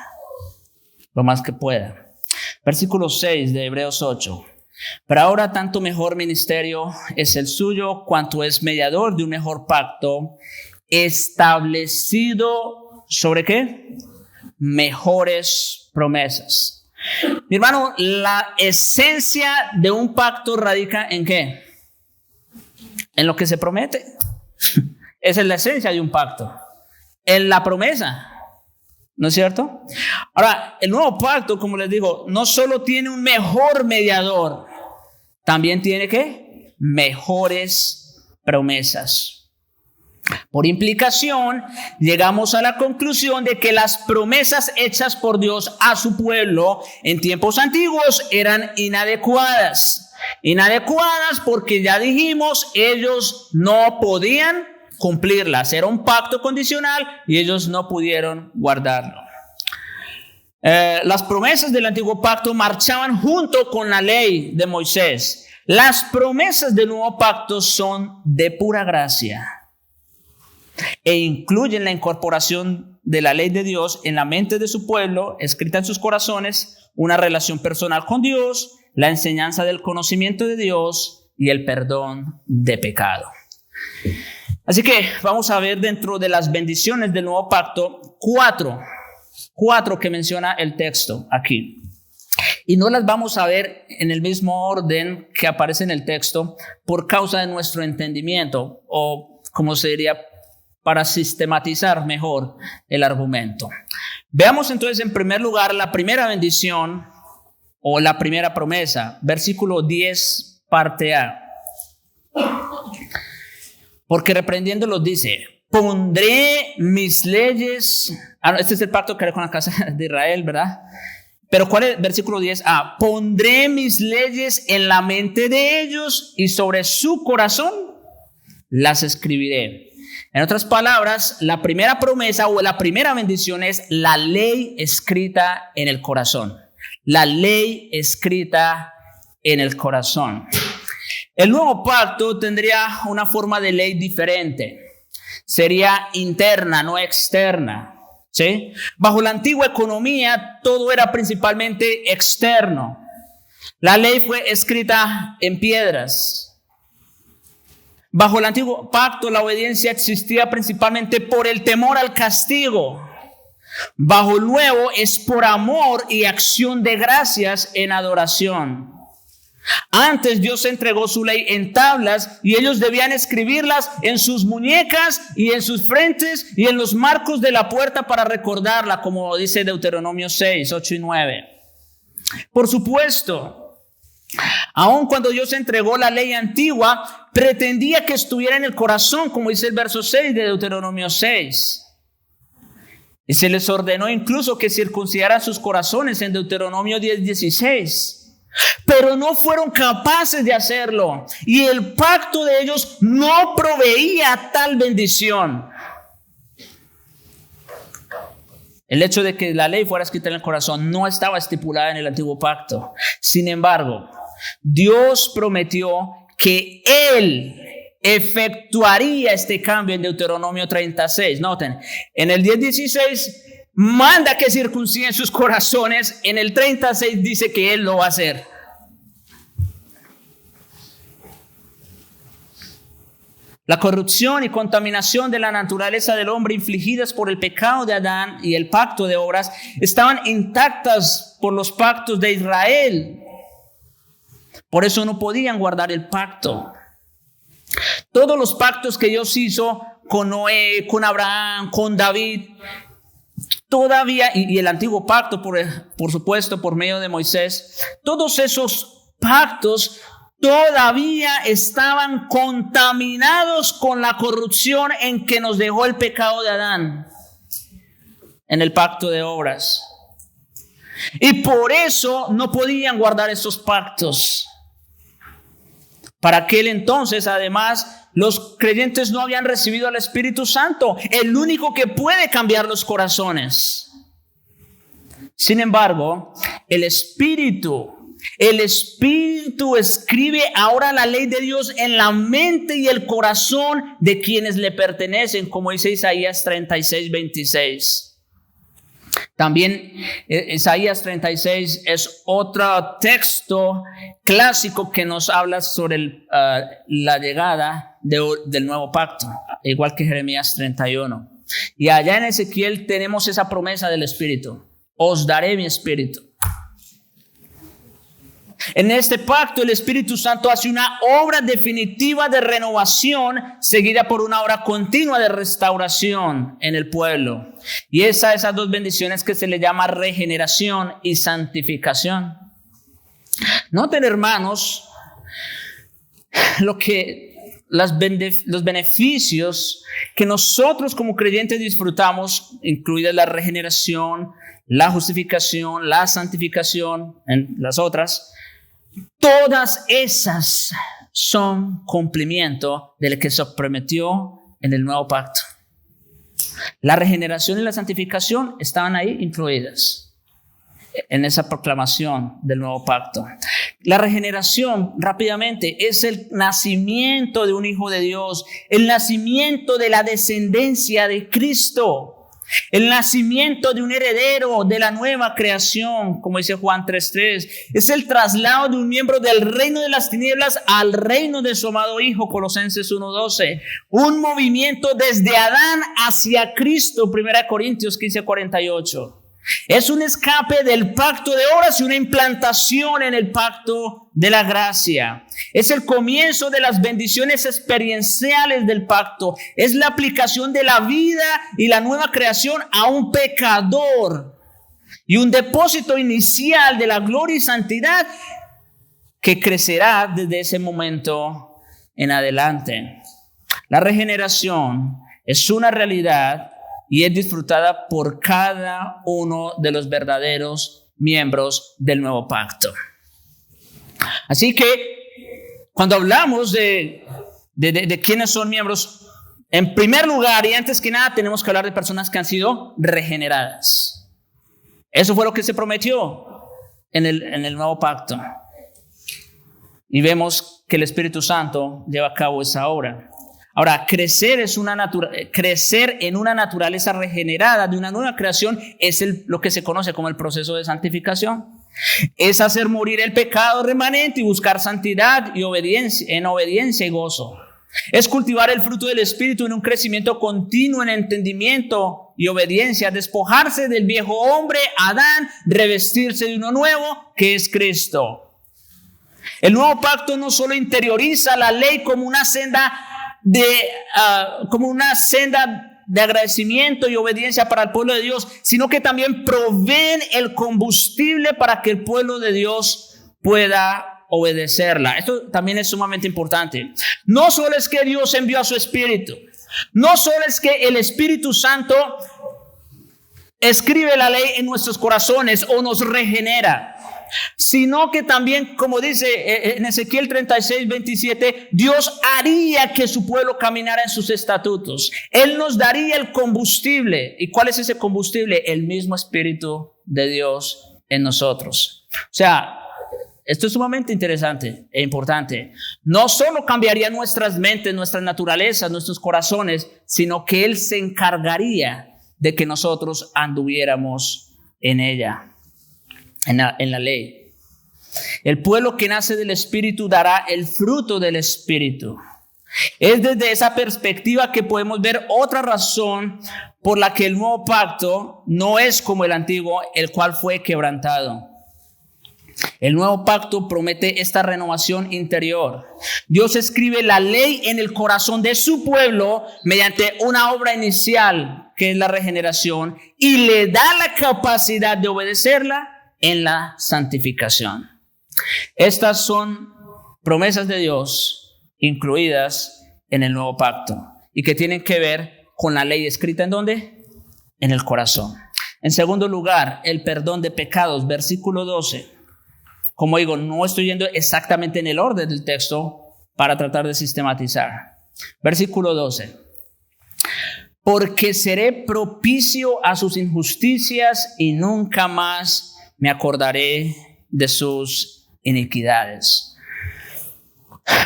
lo más que pueda. Versículo 6 de Hebreos 8. Pero ahora tanto mejor ministerio es el suyo, cuanto es mediador de un mejor pacto, establecido ¿sobre qué? Mejores promesas. Mi hermano, la esencia de un pacto radica ¿en qué? En lo que se promete. Esa es la esencia de un pacto. En la promesa. ¿No es cierto? Ahora, el nuevo pacto, como les digo, no solo tiene un mejor mediador, también tiene ¿qué? Mejores promesas. Por implicación, llegamos a la conclusión de que las promesas hechas por Dios a su pueblo en tiempos antiguos eran inadecuadas. Inadecuadas porque ya dijimos, ellos no podían cumplirlas. Era un pacto condicional y ellos no pudieron guardarlo. Las promesas del antiguo pacto marchaban junto con la ley de Moisés. Las promesas del nuevo pacto son de pura gracia e incluyen la incorporación de la ley de Dios en la mente de su pueblo, escrita en sus corazones, una relación personal con Dios, la enseñanza del conocimiento de Dios y el perdón de pecado. Así que vamos a ver dentro de las bendiciones del nuevo pacto cuatro que menciona el texto aquí. Y no las vamos a ver en el mismo orden que aparece en el texto por causa de nuestro entendimiento, o como se diría, para sistematizar mejor el argumento. Veamos entonces en primer lugar la primera bendición o la primera promesa, versículo 10, parte A. Porque reprendiéndolos dice, pondré mis leyes. Este es el pacto que haré con la casa de Israel, ¿verdad? Pero ¿cuál es? Versículo 10a. Pondré mis leyes en la mente de ellos y sobre su corazón las escribiré. En otras palabras, la primera promesa o la primera bendición es la ley escrita en el corazón. La ley escrita en el corazón. El nuevo pacto tendría una forma de ley diferente. Sería interna, no externa. ¿sí? Bajo la antigua economía, todo era principalmente externo. La ley fue escrita en piedras. Bajo el antiguo pacto, la obediencia existía principalmente por el temor al castigo. Bajo el nuevo es por amor y acción de gracias en adoración. Antes Dios entregó su ley en tablas y ellos debían escribirlas en sus muñecas y en sus frentes y en los marcos de la puerta para recordarla, como dice Deuteronomio 6, 8 y 9. Por supuesto, aun cuando Dios entregó la ley antigua, pretendía que estuviera en el corazón, como dice el verso 6 de Deuteronomio 6. Y se les ordenó incluso que circuncidaran sus corazones en Deuteronomio 10, 16. Pero no fueron capaces de hacerlo. Y el pacto de ellos no proveía tal bendición. El hecho de que la ley fuera escrita en el corazón no estaba estipulada en el antiguo pacto. Sin embargo, Dios prometió que Él efectuaría este cambio en Deuteronomio 36. Noten, en el 10:16 manda que circunciden sus corazones. En el 36 dice que Él lo va a hacer. La corrupción y contaminación de la naturaleza del hombre infligidas por el pecado de Adán y el pacto de obras estaban intactas por los pactos de Israel. Por eso no podían guardar el pacto. Todos los pactos que Dios hizo con Noé, con Abraham, con David, todavía, y el antiguo pacto, por supuesto, por medio de Moisés, todos esos pactos todavía estaban contaminados con la corrupción en que nos dejó el pecado de Adán en el pacto de obras. Y por eso no podían guardar esos pactos. Para aquel entonces, además, los creyentes no habían recibido al Espíritu Santo, el único que puede cambiar los corazones. Sin embargo, el Espíritu escribe ahora la ley de Dios en la mente y el corazón de quienes le pertenecen, como dice Isaías 36, 26. También Isaías 36 es otro texto clásico que nos habla sobre la llegada del nuevo pacto, igual que Jeremías 31. Y allá en Ezequiel tenemos esa promesa del Espíritu: os daré mi Espíritu. En este pacto el Espíritu Santo hace una obra definitiva de renovación seguida por una obra continua de restauración en el pueblo. Y esas dos bendiciones que se le llama regeneración y santificación. Noten, hermanos, los beneficios que nosotros como creyentes disfrutamos, incluida la regeneración, la justificación, la santificación, en las otras. Todas esas son cumplimiento de lo que se prometió en el nuevo pacto. La regeneración y la santificación estaban ahí incluidas en esa proclamación del nuevo pacto. La regeneración, rápidamente, es el nacimiento de un hijo de Dios, el nacimiento de la descendencia de Cristo. El nacimiento de un heredero de la nueva creación, como dice Juan 3:3, es el traslado de un miembro del reino de las tinieblas al reino de su amado Hijo, Colosenses 1:12. Un movimiento desde Adán hacia Cristo, 1 Corintios 15:48. Es un escape del pacto de obras y una implantación en el pacto de la gracia. Es el comienzo de las bendiciones experienciales del pacto. Es la aplicación de la vida y la nueva creación a un pecador. Y un depósito inicial de la gloria y santidad que crecerá desde ese momento en adelante. La regeneración es una realidad y es disfrutada por cada uno de los verdaderos miembros del nuevo pacto. Así que cuando hablamos de quiénes son miembros, en primer lugar y antes que nada tenemos que hablar de personas que han sido regeneradas. Eso fue lo que se prometió en el nuevo pacto. Y vemos que el Espíritu Santo lleva a cabo esa obra. Ahora, crecer en una naturaleza regenerada de una nueva creación es lo que se conoce como el proceso de santificación. Es hacer morir el pecado remanente y buscar santidad y obediencia y gozo. Es cultivar el fruto del Espíritu en un crecimiento continuo en entendimiento y obediencia, despojarse del viejo hombre, Adán, revestirse de uno nuevo, que es Cristo. El nuevo pacto no solo interioriza la ley como una senda de agradecimiento y obediencia para el pueblo de Dios, sino que también proveen el combustible para que el pueblo de Dios pueda obedecerla. Esto también es sumamente importante. No solo es que Dios envió a su Espíritu, no solo es que el Espíritu Santo escribe la ley en nuestros corazones o nos regenera, sino que también, como dice en Ezequiel 36:27, Dios haría que su pueblo caminara en sus estatutos. Él nos daría el combustible. ¿Y cuál es ese combustible? El mismo Espíritu de Dios en nosotros. O sea, esto es sumamente interesante e importante. No solo cambiaría nuestras mentes, nuestras naturalezas, nuestros corazones, sino que Él se encargaría de que nosotros anduviéramos en ella, en la ley. El pueblo que nace del Espíritu dará el fruto del Espíritu. Es desde esa perspectiva que podemos ver otra razón por la que el nuevo pacto no es como el antiguo, el cual fue quebrantado. El nuevo pacto promete esta renovación interior. Dios escribe la ley en el corazón de su pueblo mediante una obra inicial, que es la regeneración, y le da la capacidad de obedecerla en la santificación. Estas son promesas de Dios incluidas en el nuevo pacto y que tienen que ver con la ley escrita ¿en dónde? En el corazón. En segundo lugar, el perdón de pecados, versículo 12. Como digo, no estoy yendo exactamente en el orden del texto para tratar de sistematizar. Versículo 12. Porque seré propicio a sus injusticias y nunca más me acordaré de sus iniquidades.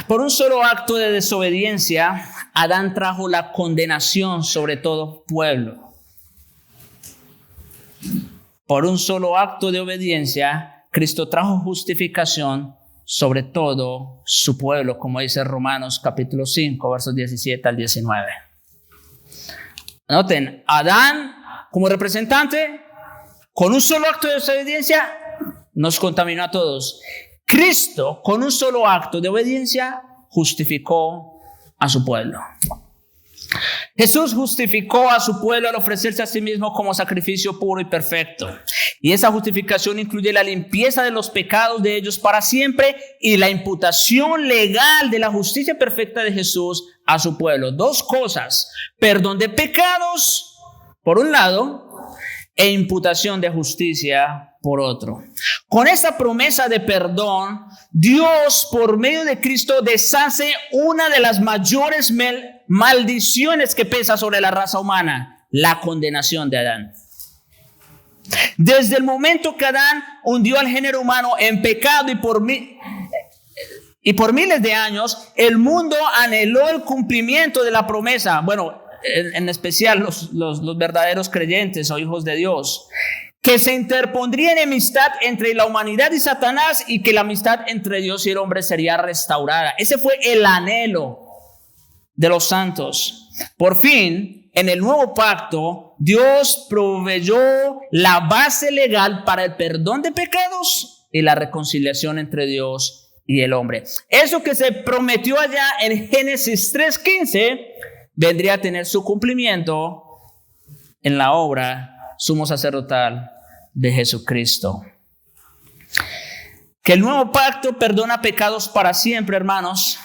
Por un solo acto de desobediencia, Adán trajo la condenación sobre todo pueblo. Por un solo acto de obediencia, Cristo trajo justificación sobre todo su pueblo, como dice Romanos capítulo 5, versos 17 al 19. Noten, Adán como representante, con un solo acto de desobediencia, nos contaminó a todos. Cristo, con un solo acto de obediencia, justificó a su pueblo. Jesús justificó a su pueblo al ofrecerse a sí mismo como sacrificio puro y perfecto. Y esa justificación incluye la limpieza de los pecados de ellos para siempre y la imputación legal de la justicia perfecta de Jesús a su pueblo. Dos cosas: perdón de pecados por un lado e imputación de justicia por otro. Con esta promesa de perdón, Dios por medio de Cristo deshace una de las mayores maldiciones que pesa sobre la raza humana: la condenación de Adán. Desde el momento que Adán hundió al género humano en pecado y por miles de años, el mundo anheló el cumplimiento de la promesa. Bueno, en especial los verdaderos creyentes o hijos de Dios, que se interpondría enemistad entre la humanidad y Satanás y que la amistad entre Dios y el hombre sería restaurada. Ese fue el anhelo de los santos. Por fin, en el nuevo pacto, Dios proveyó la base legal para el perdón de pecados y la reconciliación entre Dios y el hombre. Eso que se prometió allá en Génesis 3:15 vendría a tener su cumplimiento en la obra sumo sacerdotal de Jesucristo. Que el nuevo pacto perdona pecados para siempre, hermanos,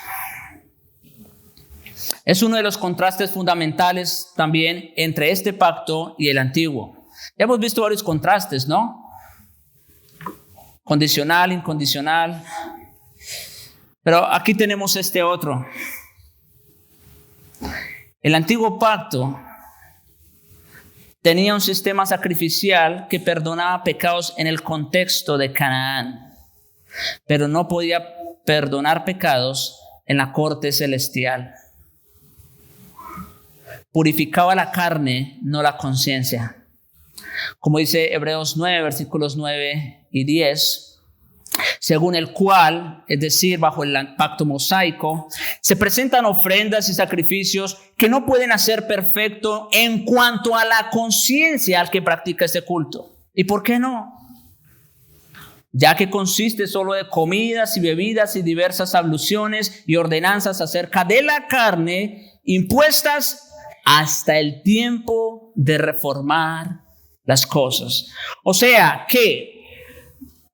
es uno de los contrastes fundamentales también entre este pacto y el antiguo. Ya hemos visto varios contrastes, ¿no? Condicional, incondicional. Pero aquí tenemos este otro. El antiguo pacto tenía un sistema sacrificial que perdonaba pecados en el contexto de Canaán, pero no podía perdonar pecados en la corte celestial. purificaba la carne, no la conciencia. Como dice Hebreos 9, versículos 9 y 10, según el cual, es decir, bajo el pacto mosaico, se presentan ofrendas y sacrificios que no pueden hacer perfecto en cuanto a la conciencia al que practica este culto. ¿Y por qué no? Ya que consiste solo de comidas y bebidas y diversas abluciones y ordenanzas acerca de la carne, impuestas hasta el tiempo de reformar las cosas. O sea que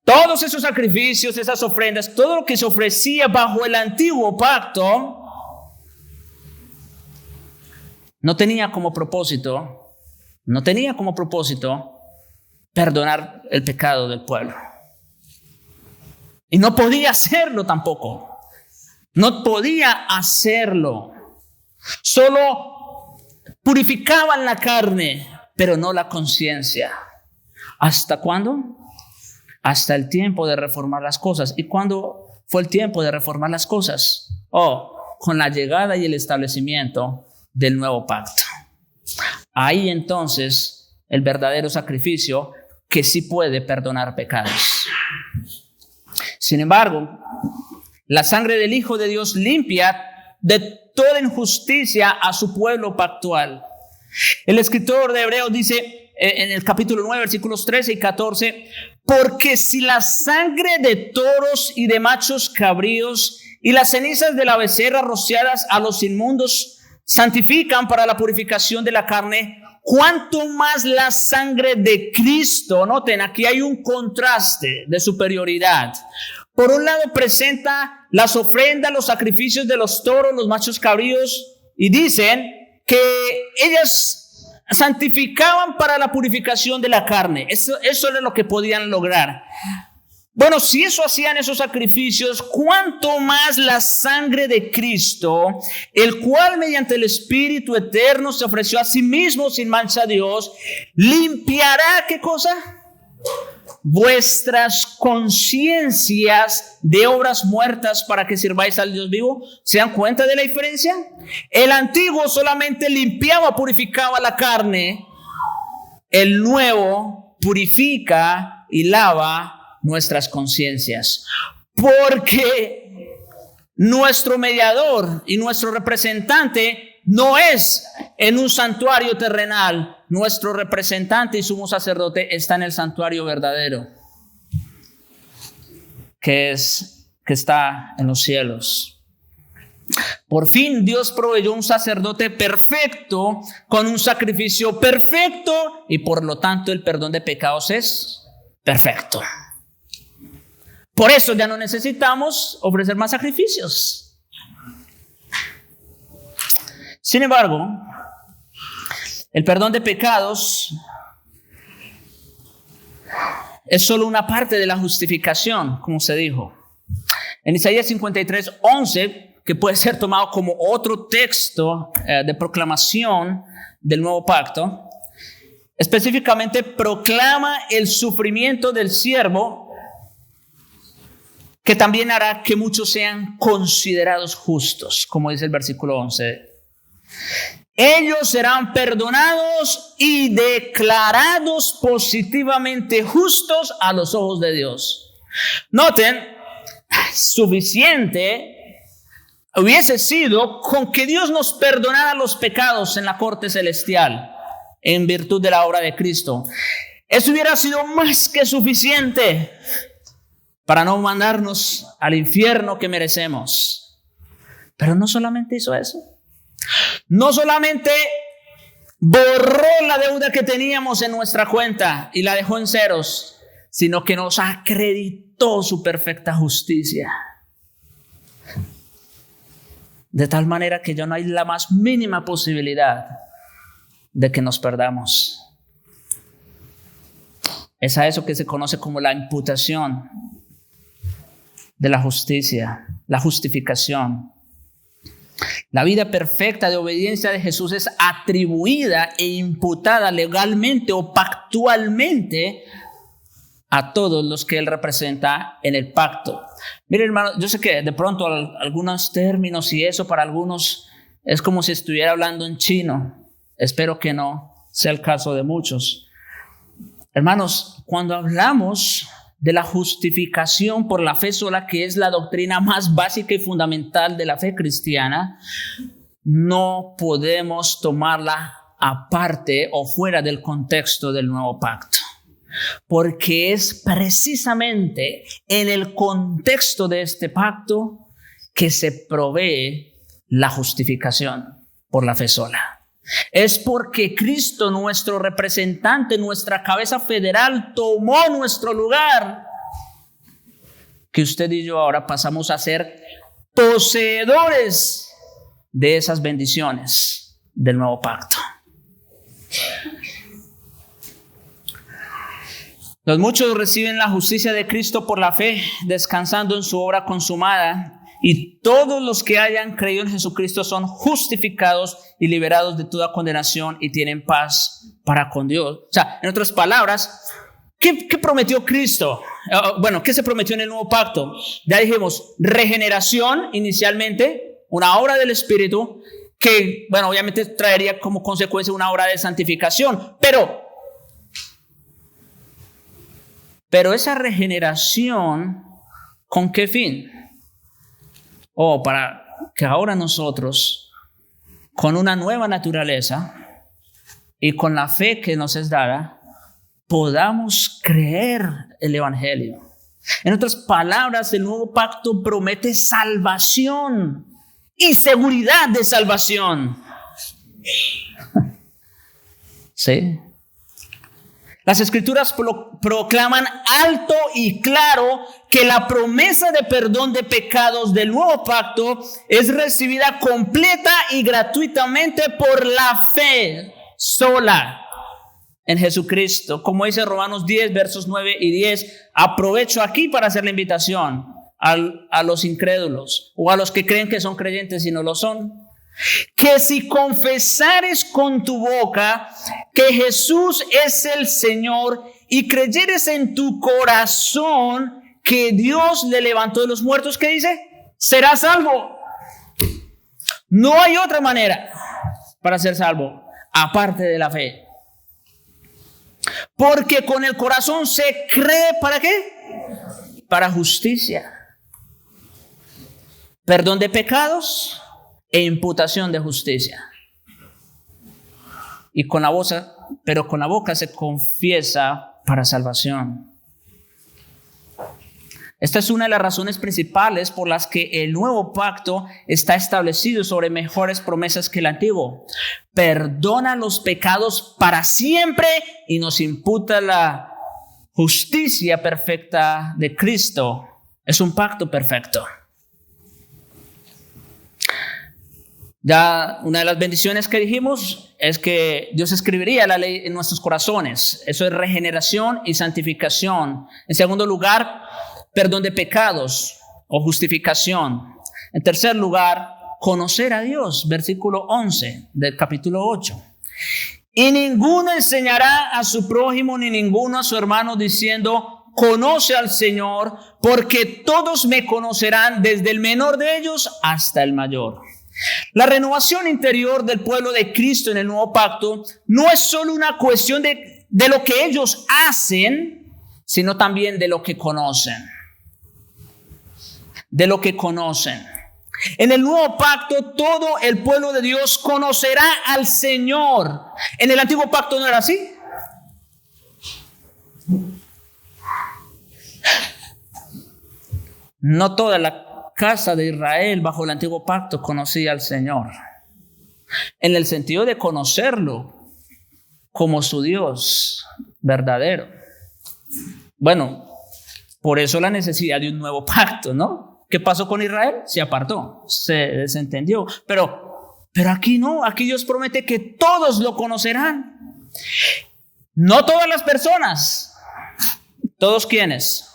todos esos sacrificios, esas ofrendas, todo lo que se ofrecía bajo el antiguo pacto, no tenía como propósito perdonar el pecado del pueblo. Y no podía hacerlo tampoco. No podía hacerlo. Solo purificaban la carne, pero no la conciencia. ¿Hasta cuándo? Hasta el tiempo de reformar las cosas. ¿Y cuándo fue el tiempo de reformar las cosas? Con la llegada y el establecimiento del nuevo pacto. Ahí entonces el verdadero sacrificio que sí puede perdonar pecados. Sin embargo, la sangre del Hijo de Dios limpia de toda injusticia a su pueblo pactual. El escritor de Hebreos dice en el capítulo 9, versículos 13 y 14, porque si la sangre de toros y de machos cabríos y las cenizas de la becerra rociadas a los inmundos santifican para la purificación de la carne, cuánto más la sangre de Cristo. Noten, aquí hay un contraste de superioridad. Por un lado presenta las ofrendas, los sacrificios de los toros, los machos cabríos, y dicen que ellas santificaban para la purificación de la carne. Eso era lo que podían lograr. Bueno, si eso hacían esos sacrificios, cuánto más la sangre de Cristo, el cual mediante el Espíritu eterno se ofreció a sí mismo sin mancha a Dios, limpiará, ¿qué cosa? Vuestras conciencias de obras muertas para que sirváis al Dios vivo. ¿Se dan cuenta de la diferencia? El antiguo solamente limpiaba, purificaba la carne. El nuevo purifica y lava nuestras conciencias. Porque nuestro mediador y nuestro representante no es en un santuario terrenal. Nuestro representante y sumo sacerdote está en el santuario verdadero, que está en los cielos. Por fin Dios proveyó un sacerdote perfecto con un sacrificio perfecto y por lo tanto el perdón de pecados es perfecto. Por eso ya no necesitamos ofrecer más sacrificios. Sin embargo, el perdón de pecados es solo una parte de la justificación, como se dijo. En Isaías 53:11, que puede ser tomado como otro texto de proclamación del nuevo pacto, específicamente proclama el sufrimiento del siervo, que también hará que muchos sean considerados justos, como dice el versículo 11. Ellos serán perdonados y declarados positivamente justos a los ojos de Dios. Noten, suficiente hubiese sido con que Dios nos perdonara los pecados en la corte celestial en virtud de la obra de Cristo. Eso hubiera sido más que suficiente para no mandarnos al infierno que merecemos. Pero no solamente hizo eso. No solamente borró la deuda que teníamos en nuestra cuenta y la dejó en ceros, sino que nos acreditó su perfecta justicia. De tal manera que ya no hay la más mínima posibilidad de que nos perdamos. Es a eso que se conoce como la imputación de la justicia, la justificación. La vida perfecta de obediencia de Jesús es atribuida e imputada legalmente o pactualmente a todos los que Él representa en el pacto. Miren, hermano, yo sé que de pronto algunos términos y eso para algunos es como si estuviera hablando en chino. Espero que no sea el caso de muchos. Hermanos, cuando hablamos de la justificación por la fe sola, que es la doctrina más básica y fundamental de la fe cristiana, no podemos tomarla aparte o fuera del contexto del nuevo pacto. Porque es precisamente en el contexto de este pacto que se provee la justificación por la fe sola. Es porque Cristo, nuestro representante, nuestra cabeza federal, tomó nuestro lugar, que usted y yo ahora pasamos a ser poseedores de esas bendiciones del nuevo pacto. Los muchos reciben la justicia de Cristo por la fe, descansando en su obra consumada, y todos los que hayan creído en Jesucristo son justificados y liberados de toda condenación y tienen paz para con Dios. O sea, en otras palabras, ¿qué prometió Cristo? Bueno, ¿qué se prometió en el nuevo pacto? Ya dijimos, regeneración inicialmente, una obra del Espíritu que, bueno, obviamente traería como consecuencia una obra de santificación, pero esa regeneración, ¿con qué fin? Para que ahora nosotros, con una nueva naturaleza y con la fe que nos es dada, podamos creer el Evangelio. En otras palabras, el nuevo pacto promete salvación y seguridad de salvación. ¿Sí? Las Escrituras proclaman alto y claro que la promesa de perdón de pecados del nuevo pacto es recibida completa y gratuitamente por la fe sola en Jesucristo. Como dice Romanos 10, versos 9 y 10, aprovecho aquí para hacer la invitación a los incrédulos o a los que creen que son creyentes y no lo son. Que si confesares con tu boca que Jesús es el Señor y creyeres en tu corazón que Dios le levantó de los muertos, ¿qué dice? Serás salvo. No hay otra manera para ser salvo aparte de la fe. Porque con el corazón se cree, ¿para qué? Para justicia, perdón de pecados e imputación de justicia. Y con la boca se confiesa para salvación. Esta es una de las razones principales por las que el nuevo pacto está establecido sobre mejores promesas que el antiguo. Perdona los pecados para siempre y nos imputa la justicia perfecta de Cristo. Es un pacto perfecto. Ya una de las bendiciones que dijimos es que Dios escribiría la ley en nuestros corazones. Eso es regeneración y santificación. En segundo lugar, perdón de pecados o justificación. En tercer lugar, conocer a Dios. Versículo 11 del capítulo 8. Y ninguno enseñará a su prójimo ni ninguno a su hermano diciendo, conoce al Señor, porque todos me conocerán desde el menor de ellos hasta el mayor. La renovación interior del pueblo de Cristo en el nuevo pacto no es solo una cuestión de lo que ellos hacen, sino también de lo que conocen. De lo que conocen. En el nuevo pacto todo el pueblo de Dios conocerá al Señor. En el antiguo pacto no era así. No toda la casa de Israel bajo el antiguo pacto conocía al Señor, en el sentido de conocerlo como su Dios verdadero. Bueno, por eso la necesidad de un nuevo pacto, ¿no? ¿Qué pasó con Israel? Se apartó, se desentendió, pero aquí no, aquí Dios promete que todos lo conocerán. No todas las personas. ¿Todos quiénes?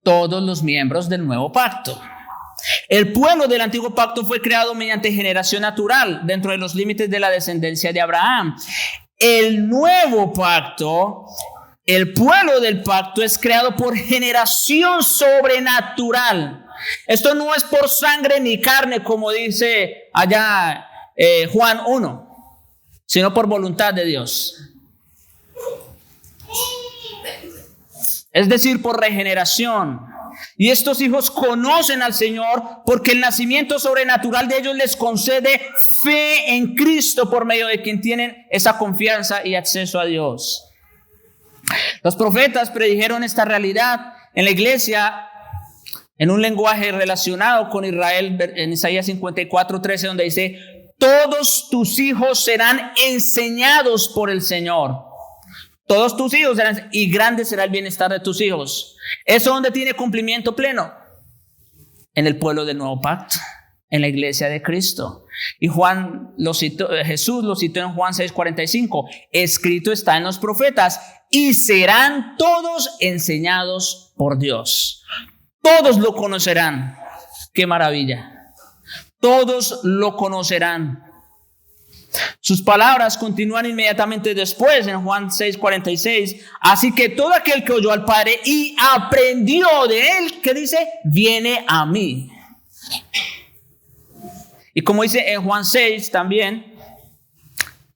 Todos los miembros del nuevo pacto. El pueblo del antiguo pacto fue creado mediante generación natural dentro de los límites de la descendencia de Abraham. El nuevo pacto, el pueblo del pacto es creado por generación sobrenatural. Esto no es por sangre ni carne como dice allá Juan 1, sino por voluntad de Dios. Es decir, por regeneración. Y estos hijos conocen al Señor porque el nacimiento sobrenatural de ellos les concede fe en Cristo, por medio de quien tienen esa confianza y acceso a Dios. Los profetas predijeron esta realidad en la iglesia en un lenguaje relacionado con Israel, en Isaías 54:13, donde dice: todos tus hijos serán enseñados por el Señor. Todos tus hijos serán, y grande será el bienestar de tus hijos. ¿Eso donde tiene cumplimiento pleno? En el pueblo del nuevo pacto, en la iglesia de Cristo. Y Jesús lo citó en Juan 6:45. Escrito está en los profetas: y serán todos enseñados por Dios. Todos lo conocerán. ¡Qué maravilla! Todos lo conocerán. Sus palabras continúan inmediatamente después en Juan 6:46. Así que todo aquel que oyó al Padre y aprendió de él, ¿qué dice? Viene a mí. Y como dice en Juan 6 también: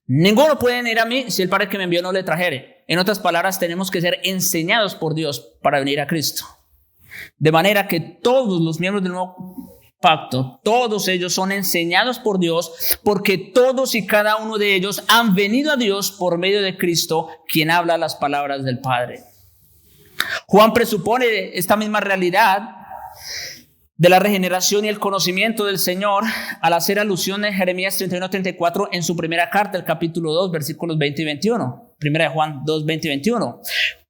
ninguno puede venir a mí si el Padre que me envió no le trajere. En otras palabras, tenemos que ser enseñados por Dios para venir a Cristo. De manera que todos los miembros del nuevo pacto, todos ellos son enseñados por Dios, porque todos y cada uno de ellos han venido a Dios por medio de Cristo, quien habla las palabras del Padre. Juan presupone esta misma realidad de la regeneración y el conocimiento del Señor al hacer alusión en Jeremías 31:34 en su primera carta, el capítulo 2, versículos 20 y 21. Primera de Juan 2, 20 y 21.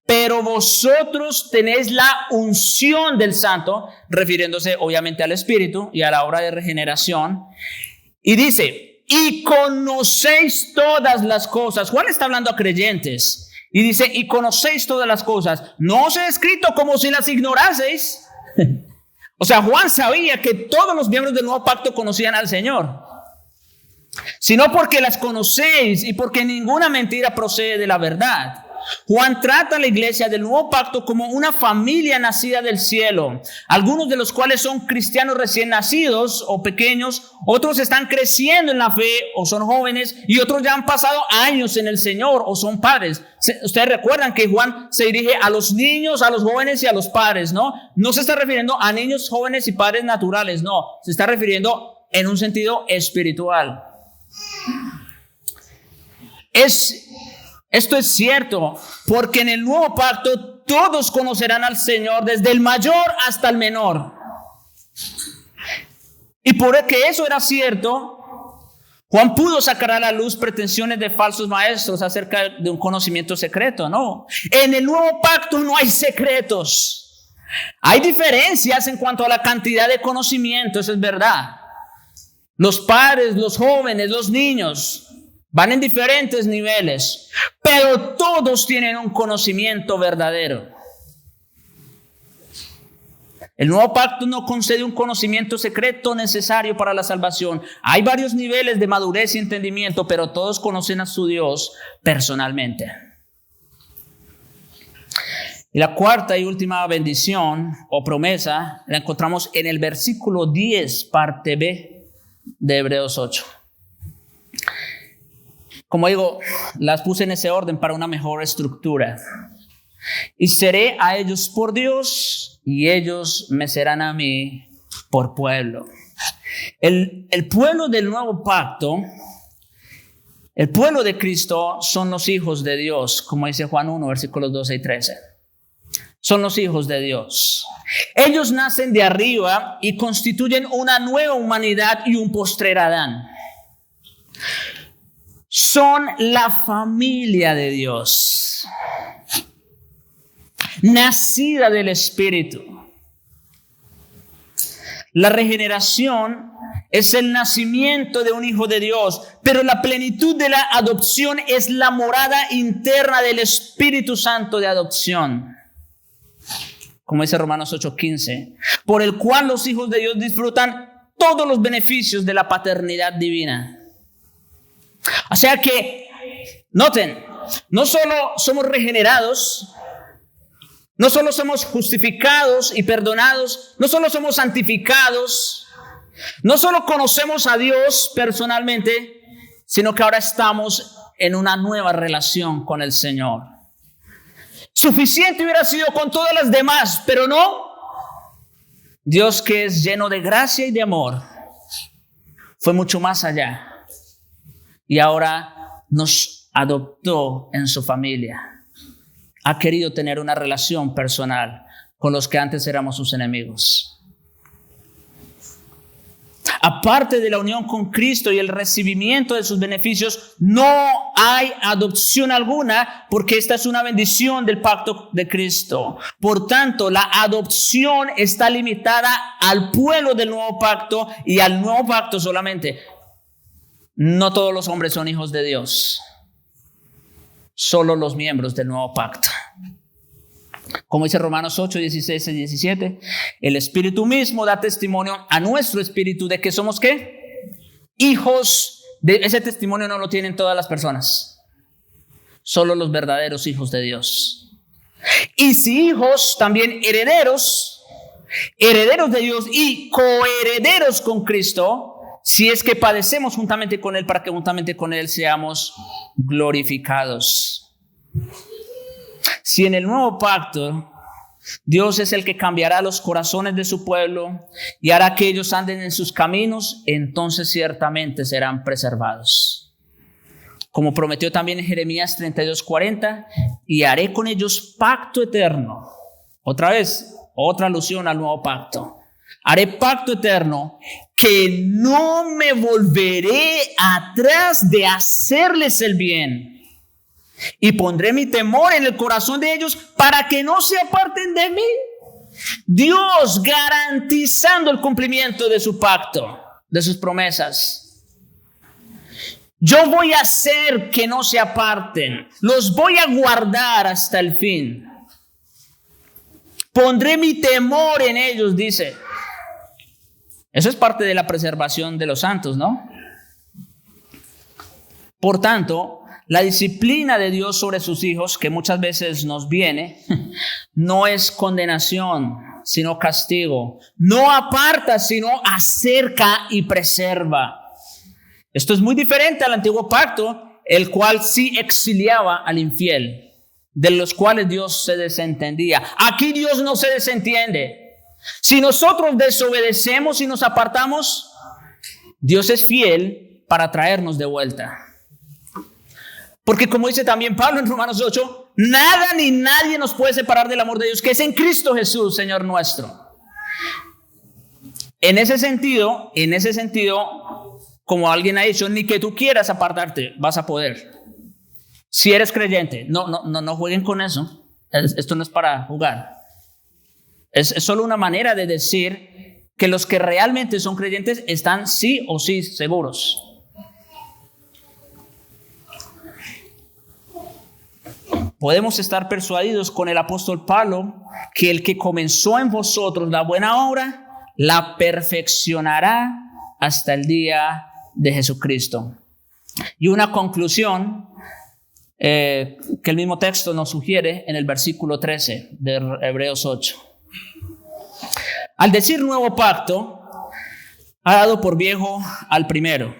Pero vosotros tenéis la unción del Santo, refiriéndose obviamente al Espíritu y a la obra de regeneración. Y dice: y conocéis todas las cosas. Juan está hablando a creyentes. Y dice: y conocéis todas las cosas. No os he escrito como si las ignoraseis. O sea, Juan sabía que todos los miembros del nuevo pacto conocían al Señor, sino porque las conocéis y porque ninguna mentira procede de la verdad. Juan trata a la iglesia del nuevo pacto como una familia nacida del cielo, algunos de los cuales son cristianos recién nacidos o pequeños, otros están creciendo en la fe o son jóvenes, y otros ya han pasado años en el Señor o son padres. Ustedes recuerdan que Juan se dirige a los niños, a los jóvenes y a los padres, ¿no? No se está refiriendo a niños, jóvenes y padres naturales, no, se está refiriendo en un sentido espiritual. Esto es cierto porque en el nuevo pacto todos conocerán al Señor, desde el mayor hasta el menor. Y por que eso era cierto, Juan pudo sacar a la luz pretensiones de falsos maestros acerca de un conocimiento secreto. No, en el nuevo pacto no hay secretos. Hay diferencias en cuanto a la cantidad de conocimiento, eso es verdad. Los padres, los jóvenes, los niños van en diferentes niveles, pero todos tienen un conocimiento verdadero. El nuevo pacto no concede un conocimiento secreto necesario para la salvación. Hay varios niveles de madurez y entendimiento, pero todos conocen a su Dios personalmente. Y la cuarta y última bendición o promesa la encontramos en el versículo 10, parte B de Hebreos 8. Como digo, las puse en ese orden para una mejor estructura. Y seré a ellos por Dios, y ellos me serán a mí por pueblo. El pueblo del nuevo pacto, el pueblo de Cristo, son los hijos de Dios, como dice Juan 1, versículos 12 y 13. Son los hijos de Dios. Ellos nacen de arriba y constituyen una nueva humanidad y un postrer Adán. Son la familia de Dios, nacida del Espíritu. La regeneración es el nacimiento de un hijo de Dios, pero la plenitud de la adopción es la morada interna del Espíritu Santo de adopción. Como dice Romanos 8:15, por el cual los hijos de Dios disfrutan todos los beneficios de la paternidad divina. O sea que, noten, no solo somos regenerados, no solo somos justificados y perdonados, no solo somos santificados, no solo conocemos a Dios personalmente, sino que ahora estamos en una nueva relación con el Señor. Suficiente hubiera sido con todas las demás, pero no. Dios, que es lleno de gracia y de amor, fue mucho más allá. Y ahora nos adoptó en su familia. Ha querido tener una relación personal con los que antes éramos sus enemigos. Aparte de la unión con Cristo y el recibimiento de sus beneficios, no hay adopción alguna, porque esta es una bendición del pacto de Cristo. Por tanto, la adopción está limitada al pueblo del nuevo pacto y al nuevo pacto solamente. No todos los hombres son hijos de Dios, solo los miembros del nuevo pacto. Como dice Romanos 8, 16 y 17, el Espíritu mismo da testimonio a nuestro espíritu de que somos ¿qué? Hijos. Ese testimonio no lo tienen todas las personas, solo los verdaderos hijos de Dios. Y si hijos, también herederos, herederos de Dios y coherederos con Cristo, si es que padecemos juntamente con Él, para que juntamente con Él seamos glorificados. Si en el nuevo pacto Dios es el que cambiará los corazones de su pueblo y hará que ellos anden en sus caminos, entonces ciertamente serán preservados. Como prometió también en Jeremías 32:40, y haré con ellos pacto eterno. Otra vez, otra alusión al nuevo pacto. Haré pacto eterno, que no me volveré atrás de hacerles el bien. Y pondré mi temor en el corazón de ellos para que no se aparten de mí. Dios garantizando el cumplimiento de su pacto, de sus promesas. Yo voy a hacer que no se aparten. Los voy a guardar hasta el fin. Pondré mi temor en ellos, dice. Eso es parte de la preservación de los santos, ¿no? Por tanto, la disciplina de Dios sobre sus hijos, que muchas veces nos viene, no es condenación, sino castigo. No aparta, sino acerca y preserva. Esto es muy diferente al antiguo pacto, el cual sí exiliaba al infiel, de los cuales Dios se desentendía. Aquí Dios no se desentiende. Si nosotros desobedecemos y nos apartamos, Dios es fiel para traernos de vuelta. Porque como dice también Pablo en Romanos 8, nada ni nadie nos puede separar del amor de Dios, que es en Cristo Jesús, Señor nuestro. En ese sentido, como alguien ha dicho, ni que tú quieras apartarte, vas a poder. Si eres creyente, no jueguen con eso. Esto no es para jugar. Es solo una manera de decir que los que realmente son creyentes están sí o sí seguros. Podemos estar persuadidos con el apóstol Pablo que el que comenzó en vosotros la buena obra, la perfeccionará hasta el día de Jesucristo. Y una conclusión que el mismo texto nos sugiere en el versículo 13 de Hebreos 8. Al decir nuevo pacto, ha dado por viejo al primero.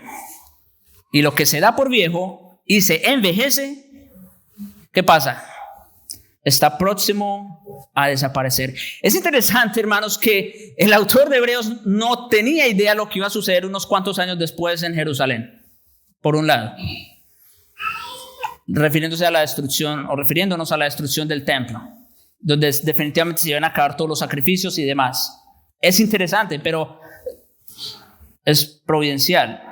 Y lo que se da por viejo y se envejece, ¿qué pasa? Está próximo a desaparecer. Es interesante, hermanos, que el autor de Hebreos no tenía idea de lo que iba a suceder unos cuantos años después en Jerusalén, por un lado, refiriéndonos a la destrucción del templo, donde definitivamente se iban a acabar todos los sacrificios y demás. Es interesante, pero es providencial.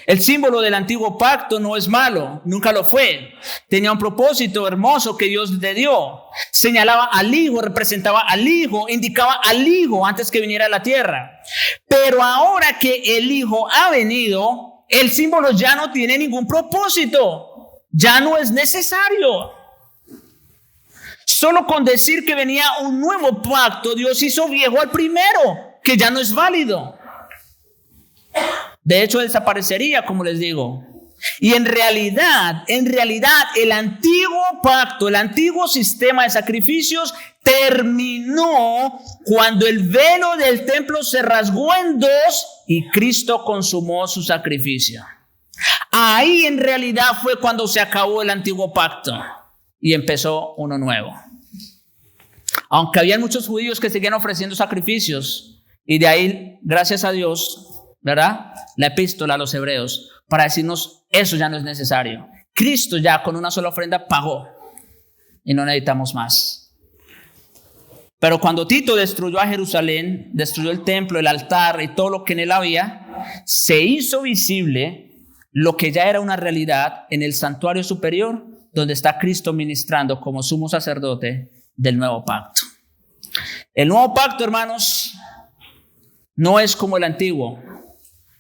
El símbolo del antiguo pacto no es malo, nunca lo fue. Tenía un propósito hermoso que Dios le dio. Señalaba al Hijo, representaba al Hijo, indicaba al Hijo antes que viniera a la tierra. Pero ahora que el Hijo ha venido, el símbolo ya no tiene ningún propósito. Ya no es necesario. Solo con decir que venía un nuevo pacto, Dios hizo viejo al primero, que ya no es válido. De hecho, desaparecería, como les digo. Y en realidad, el antiguo pacto, el antiguo sistema de sacrificios terminó cuando el velo del templo se rasgó en dos y Cristo consumó su sacrificio. ahí en realidad fue cuando se acabó el antiguo pacto y empezó uno nuevo. Aunque había muchos judíos que seguían ofreciendo sacrificios, y de ahí, gracias a Dios, ¿verdad?, la epístola a los hebreos, para decirnos, eso ya no es necesario. Cristo ya con una sola ofrenda pagó y no necesitamos más. Pero cuando Tito destruyó a Jerusalén, destruyó el templo, el altar y todo lo que en él había, se hizo visible lo que ya era una realidad en el santuario superior, donde está Cristo ministrando como sumo sacerdote del nuevo pacto. El nuevo pacto, hermanos, no es como el antiguo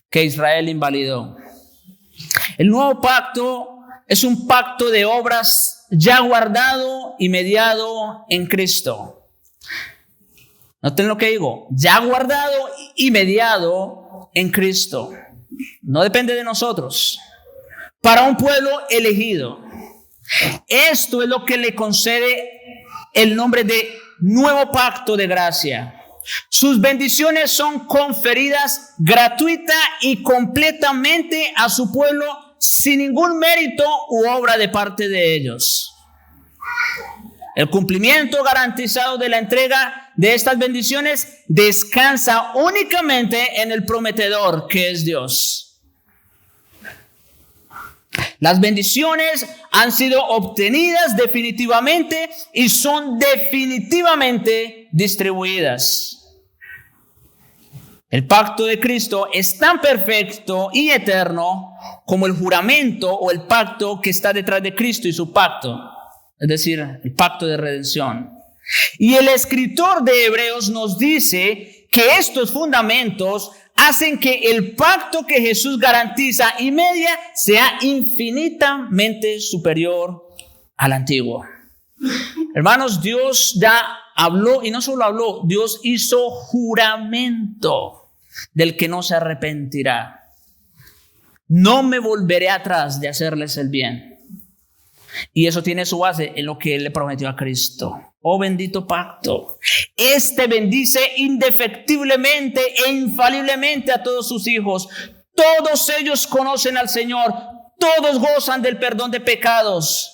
que Israel invalidó. El nuevo pacto es un pacto de obras ya guardado y mediado en Cristo. Noten lo que digo, ya guardado y mediado en Cristo. No depende de nosotros. Para un pueblo elegido. Esto es lo que le concede el nombre de nuevo pacto de gracia. Sus bendiciones son conferidas gratuita y completamente a su pueblo sin ningún mérito u obra de parte de ellos. El cumplimiento garantizado de la entrega de estas bendiciones descansa únicamente en el prometedor, que es Dios. Las bendiciones han sido obtenidas definitivamente y son definitivamente distribuidas. El pacto de Cristo es tan perfecto y eterno como el juramento o el pacto que está detrás de Cristo y su pacto, es decir, el pacto de redención. Y el escritor de Hebreos nos dice que estos fundamentos hacen que el pacto que Jesús garantiza y media sea infinitamente superior al antiguo. Hermanos, Dios ya habló, y no solo habló, Dios hizo juramento del que no se arrepentirá. No me volveré atrás de hacerles el bien. Y eso tiene su base en lo que Él le prometió a Cristo. Oh bendito pacto. Este bendice indefectiblemente e infaliblemente a todos sus hijos. Todos ellos conocen al Señor. Todos gozan del perdón de pecados.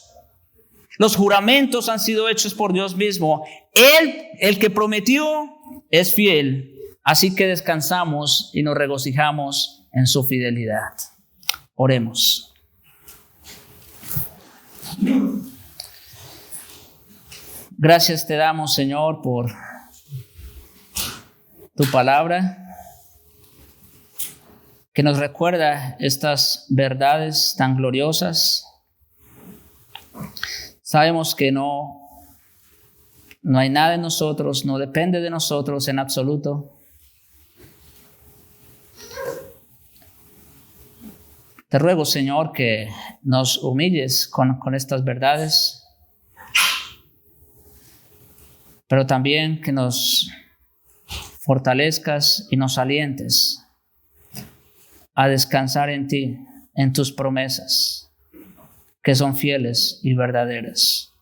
Los juramentos han sido hechos por Dios mismo. Él, el que prometió, es fiel. Así que descansamos y nos regocijamos en su fidelidad. Oremos. Gracias te damos, Señor, por tu palabra que nos recuerda estas verdades tan gloriosas. Sabemos que no hay nada en nosotros, no depende de nosotros en absoluto. Te ruego, Señor, que nos humilles con estas verdades, pero también que nos fortalezcas y nos alientes a descansar en ti, en tus promesas, que son fieles y verdaderas.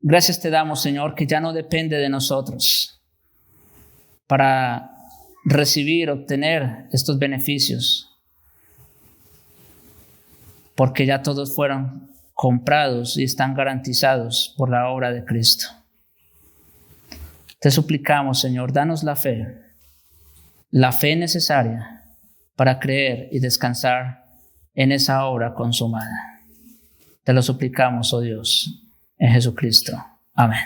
Gracias te damos, Señor, que ya no depende de nosotros para recibir, obtener estos beneficios, porque ya todos fueron comprados y están garantizados por la obra de Cristo. Te suplicamos, Señor, danos la fe necesaria para creer y descansar en esa obra consumada. Te lo suplicamos, oh Dios, en Jesucristo. Amén.